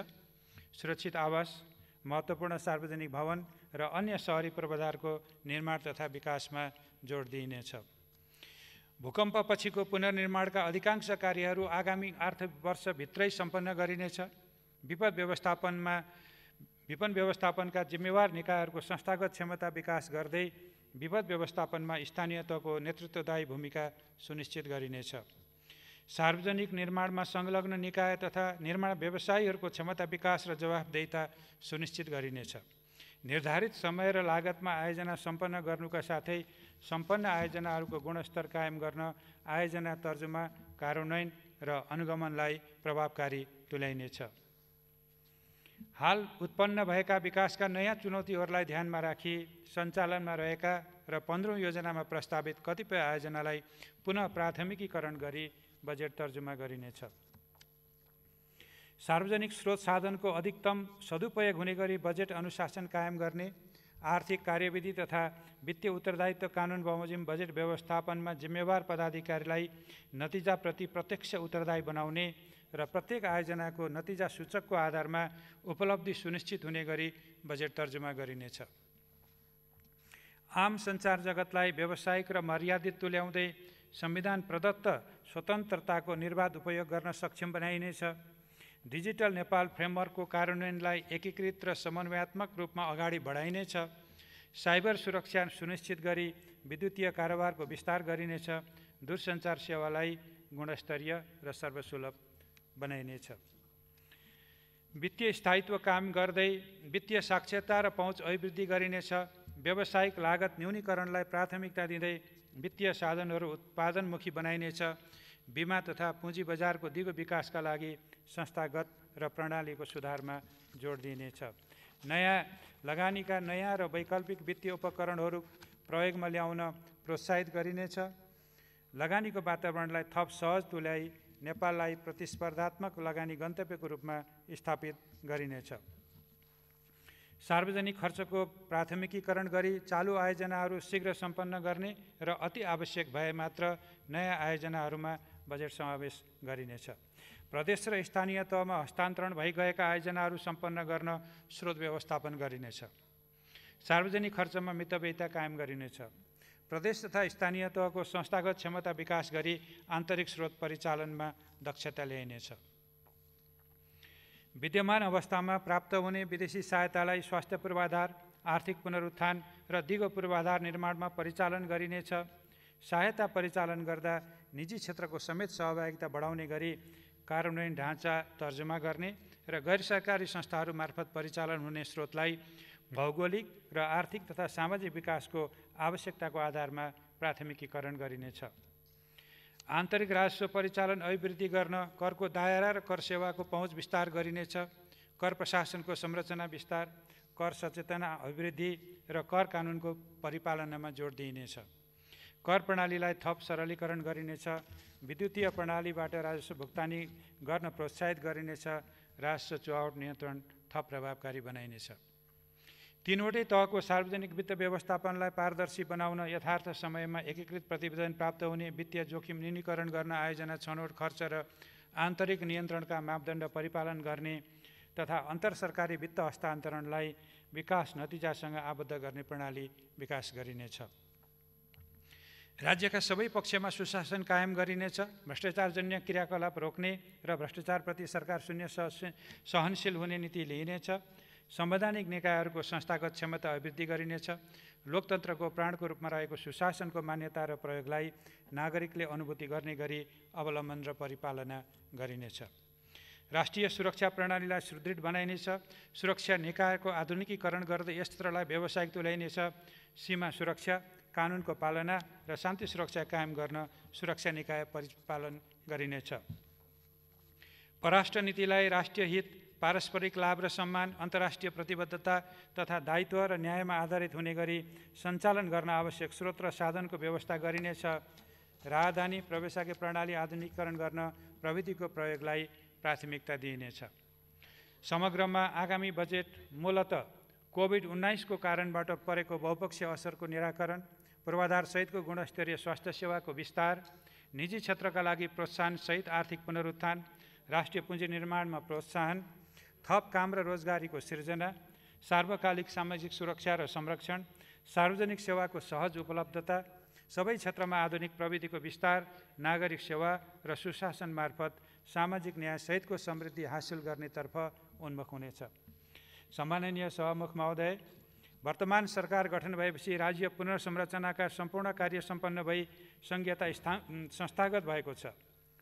सुरक्षित आवास, महत्त्वपूर्ण सार्वजनिक भवन र अन्य शहरी पूर्वाधारको निर्माण तथा विकासमा जोड दिइनेछ। भूकम्पपछिको पुनर्निर्माणका अधिकांश कार्यहरू आगामी आर्थिक वर्षभित्रै सम्पन्न गरिनेछ। विपद व्यवस्थापनका जिम्मेवार निकायहरूको संस्थागत क्षमता विकास गर्दै विपद व्यवस्थापनमा स्थानीय तहको नेतृत्वदायी भूमिका सुनिश्चित गरिनेछ। सार्वजनिक निर्माणमा संलग्न निकाय तथा निर्माण व्यवसायीहरूको क्षमता विकास र जवाफदेहिता सुनिश्चित गरिनेछ। निर्धारित समय र लागतमा आयोजना सम्पन्न गर्नुका साथै सम्पन्न आयोजनाहरूको गुणस्तर कायम गर्न आयोजना तर्जुमा, कार्यान्वयन र अनुगमनलाई प्रभावकारी तुल्याइनेछ। हाल उत्पन्न भएका विकासका नयाँ चुनौतीहरूलाई ध्यानमा राखी सञ्चालनमा रहेका र 15औं योजनामा प्रस्तावित कतिपय आयोजनालाई पुनः प्राथमिकीकरण गरी बजेट तर्जुमा गरिनेछ। सार्वजनिक स्रोत साधनको अधिकतम सदुपयोग हुने गरी बजेट अनुशासन कायम गर्ने, आर्थिक कार्यविधि तथा वित्तीय उत्तरदायित्व कानुन बमोजिम बजेट व्यवस्थापनमा जिम्मेवार पदाधिकारीलाई नतिजाप्रति प्रत्यक्ष उत्तरदायी बनाउने र प्रत्येक आयोजनाको नतिजा सूचकको आधारमा उपलब्धि सुनिश्चित हुने गरी बजेट तर्जुमा गरिनेछ। आम सञ्चार जगतलाई व्यावसायिक र मर्यादित तुल्याउँदै संविधान प्रदत्त स्वतन्त्रताको निर्वाध उपयोग गर्न सक्षम बनाइनेछ। डिजिटल नेपाल फ्रेमवर्कको कार्यान्वयनलाई एकीकृत र समन्वयात्मक रूपमा अगाडि बढाइनेछ। साइबर सुरक्षा सुनिश्चित गरी विद्युतीय कारोबारको विस्तार गरिनेछ। दूरसञ्चार सेवालाई गुणस्तरीय र सर्वसुलभ बनाइनेछ। वित्तीय स्थायित्व कायम गर्दै वित्तीय साक्षरता र पहुँच अभिवृद्धि गरिनेछ। व्यावसायिक लागत न्यूनीकरणलाई प्राथमिकता दिँदै वित्तीय साधनहरू उत्पादनमुखी बनाइनेछ। बीमा तथा पुँजी बजारको दिगो विकासका लागि संस्थागत र प्रणालीको सुधारमा जोड दिइनेछ। नयाँ लगानीका नयाँ र वैकल्पिक वित्तीय उपकरणहरू प्रयोगमा ल्याउन प्रोत्साहित गरिनेछ। लगानीको वातावरणलाई थप सहज तुल्याई नेपाललाई प्रतिस्पर्धात्मक लगानी गन्तव्यको रूपमा स्थापित गरिनेछ। सार्वजनिक खर्चको प्राथमिकीकरण गरी चालु आयोजनाहरू शीघ्र सम्पन्न गर्ने र अति आवश्यक भए मात्र नयाँ आयोजनाहरूमा बजेट समावेश गरिनेछ। प्रदेश र स्थानीय तहमा हस्तान्तरण भइगएका आयोजनाहरू सम्पन्न गर्न स्रोत व्यवस्थापन गरिनेछ। सार्वजनिक खर्चमा मितव्ययिता कायम गरिनेछ। प्रदेश तथा स्थानीय तहको संस्थागत क्षमता विकास गरी आन्तरिक स्रोत परिचालनमा दक्षता ल्याइनेछ। विद्यमान अवस्थामा प्राप्त हुने विदेशी सहायतालाई स्वास्थ्य पूर्वाधार, आर्थिक पुनरुत्थान र दिगो पूर्वाधार निर्माणमा परिचालन गरिनेछ। सहायता परिचालन गर्दा निजी क्षेत्रको समेत सहभागिता बढाउने गरी कार्यान्वयन ढाँचा तर्जुमा गर्ने र गैर सरकारी संस्थाहरू मार्फत परिचालन हुने स्रोतलाई भौगोलिक र आर्थिक तथा सामाजिक विकासको आवश्यकताको आधारमा प्राथमिकीकरण गरिनेछ। आन्तरिक राजस्व परिचालन अभिवृद्धि गर्न करको दायरा र कर सेवाको पहुँच विस्तार गरिनेछ। कर प्रशासनको संरचना विस्तार, कर सचेतना अभिवृद्धि र कर कानुनको परिपालनमा जोड दिइनेछ। कर प्रणालीलाई थप सरलीकरण गरिनेछ। विद्युतीय प्रणालीबाट राजस्व भुक्तानी गर्न प्रोत्साहित गरिनेछ। राजस्व चुहावट नियन्त्रण थप प्रभावकारी बनाइनेछ। तीनवटै तहको सार्वजनिक वित्त व्यवस्थापनलाई पारदर्शी बनाउन यथार्थ समयमा एकीकृत प्रतिवेदन प्राप्त हुने, वित्तीय जोखिम न्यूनीकरण गर्न आयोजना छनौट खर्च र आन्तरिक नियन्त्रणका मापदण्ड परिपालन गर्ने तथा अन्तरसरकारी वित्त हस्तान्तरणलाई विकास नतिजासँग आबद्ध गर्ने प्रणाली विकास गरिनेछ। राज्यका सबै पक्षमा सुशासन कायम गरिनेछ। भ्रष्टाचारजन्य क्रियाकलाप रोक्ने र भ्रष्टाचारप्रति सरकार शून्य सहनशील हुने नीति लिइनेछ। संवैधानिक निकायहरूको संस्थागत क्षमता अभिवृद्धि गरिनेछ। लोकतन्त्रको प्राणको रूपमा रहेको सुशासनको मान्यता र प्रयोगलाई नागरिकले अनुभूति गर्ने गरी अवलम्बन र परिपालना गरिनेछ। राष्ट्रिय सुरक्षा प्रणालीलाई सुदृढ बनाइनेछ। सुरक्षा निकायको आधुनिकीकरण गर्दै यस क्षेत्रलाई व्यावसायिक तुल्याइनेछ। सीमा सुरक्षा, कानुनको पालना र शान्ति सुरक्षा कायम गर्न सुरक्षा निकाय परिपालन गरिनेछ। परराष्ट्र नीतिलाई राष्ट्रिय हित, पारस्परिक लाभ र सम्मान, अन्तर्राष्ट्रिय प्रतिबद्धता तथा दायित्व र न्यायमा आधारित हुने गरी सञ्चालन गर्न आवश्यक स्रोत र साधनको व्यवस्था गरिनेछ। राजधानी प्रवेशाज्ञा प्रणाली आधुनिकीकरण गर्न प्रविधिको प्रयोगलाई प्राथमिकता दिइनेछ। समग्रमा आगामी बजेट मूलतः कोभिड-19 को कारणबाट परेको बहुपक्षीय असरको निराकरण, पूर्वाधारसहितको गुणस्तरीय स्वास्थ्य सेवाको विस्तार, निजी क्षेत्रका लागि प्रोत्साहनसहित आर्थिक पुनरुत्थान, राष्ट्रिय पुँजी निर्माणमा प्रोत्साहन, थप काम र रोजगारीको सिर्जना, सार्वकालिक सामाजिक सुरक्षा र संरक्षण, सार्वजनिक सेवाको सहज उपलब्धता, सबै क्षेत्रमा आधुनिक प्रविधिको विस्तार, नागरिक सेवा र सुशासन मार्फत सामाजिक न्यायसहितको समृद्धि हासिल गर्नेतर्फ उन्मुख हुनेछ। सम्माननीय सभामुख महोदय, वर्तमान सरकार गठन भएपछि राज्य पुनर्संरचनाका सम्पूर्ण कार्य सम्पन्न भई संघीयता संस्थागत भएको छ।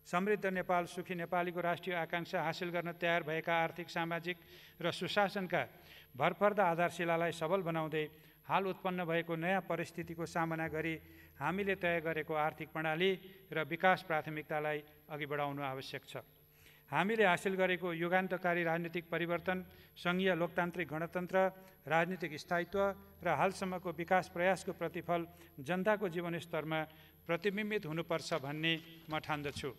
समृद्ध नेपाल, सुखी नेपालीको राष्ट्रिय आकांक्षा हासिल गर्न तयार भएका आर्थिक, सामाजिक र सुशासनका भरपर्दा आधारशिलालाई सबल बनाउँदै हाल उत्पन्न भएको नयाँ परिस्थितिको सामना गरी हामीले तय गरेको आर्थिक प्रणाली र विकास प्राथमिकतालाई अघि बढाउनु आवश्यक छ। हामीले हासिल गरेको युगान्तकारी राजनीतिक परिवर्तन, सङ्घीय लोकतान्त्रिक गणतन्त्र, राजनीतिक स्थायित्व र हालसम्मको विकास प्रयासको प्रतिफल जनताको जीवनस्तरमा प्रतिबिम्बित हुनुपर्छ भन्ने म ठान्दछु।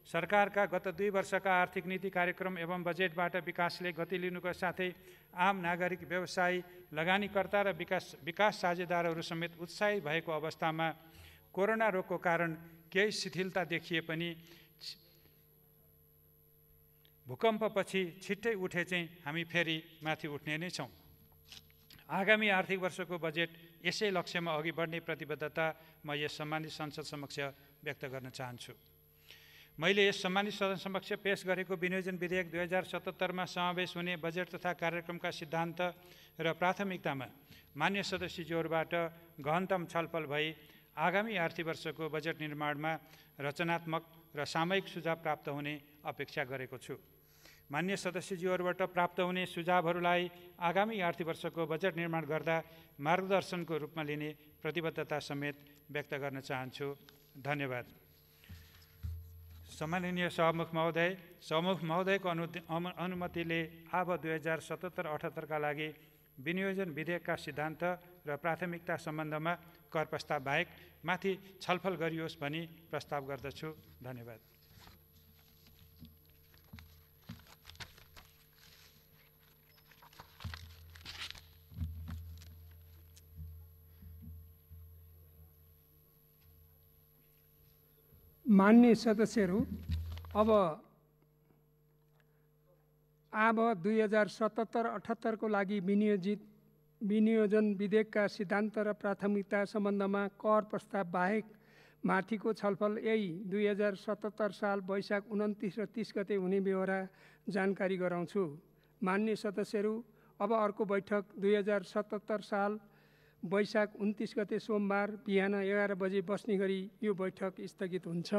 सरकारका गत 2 वर्षका आर्थिक नीति कार्यक्रम एवं बजेटबाट विकासले गति लिनुका साथै आम नागरिक, व्यवसायी, लगानीकर्ता र विकास साझेदारहरू समेत उत्साहित भएको अवस्थामा कोरोना रोगको कारण केही शिथिलता देखिए पनि भूकम्पपछि छिट्टै उठे चाहिँ हामी फेरि माथि उठ्ने नै छौँ। आगामी आर्थिक वर्षको बजेट यसै लक्ष्यमा अघि बढ्ने प्रतिबद्धता म यस सम्मानित संसद समक्ष व्यक्त गर्न चाहन्छु। मैले यस सम्मानित सदन समक्ष पेश गरेको विनियोजन विधेयक 2077मा समावेश हुने बजेट तथा कार्यक्रमका सिद्धान्त र प्राथमिकतामा मान्य सदस्यज्यूहरूबाट गहनतम छलफल भई आगामी आर्थिक वर्षको बजेट निर्माणमा रचनात्मक र सामयिक सुझाव प्राप्त हुने अपेक्षा गरेको छु। मान्य सदस्यज्यूहरूबाट प्राप्त हुने सुझावहरूलाई आगामी आर्थिक वर्षको बजेट निर्माण गर्दा मार्गदर्शनको रूपमा लिने प्रतिबद्धता समेत व्यक्त गर्न चाहन्छु। धन्यवाद। सम्माननीय सभामुख महोदयको अनुमतिले अब 2077-78 का लागि विनियोजन विधेयकका सिद्धान्त र प्राथमिकता सम्बन्धमा कर प्रस्ताव बाहेक माथि छलफल गरियोस् भनी प्रस्ताव गर्दछु। धन्यवाद। मान्य सदस्यहरू, अब 2077-78 को लागि विनियोजन विधेयकका सिद्धान्त र प्राथमिकता सम्बन्धमा कर प्रस्ताव बाहेक माथिको छलफल यही 2077 साल वैशाख 29 र 30 गते हुने बेहोरा जानकारी गराउँछु। मान्य सदस्यहरू, अब अर्को बैठक 2077 साल वैशाख 29 गते सोमबार बिहान 11 बजे बस्ने गरी यो बैठक स्थगित हुन्छ।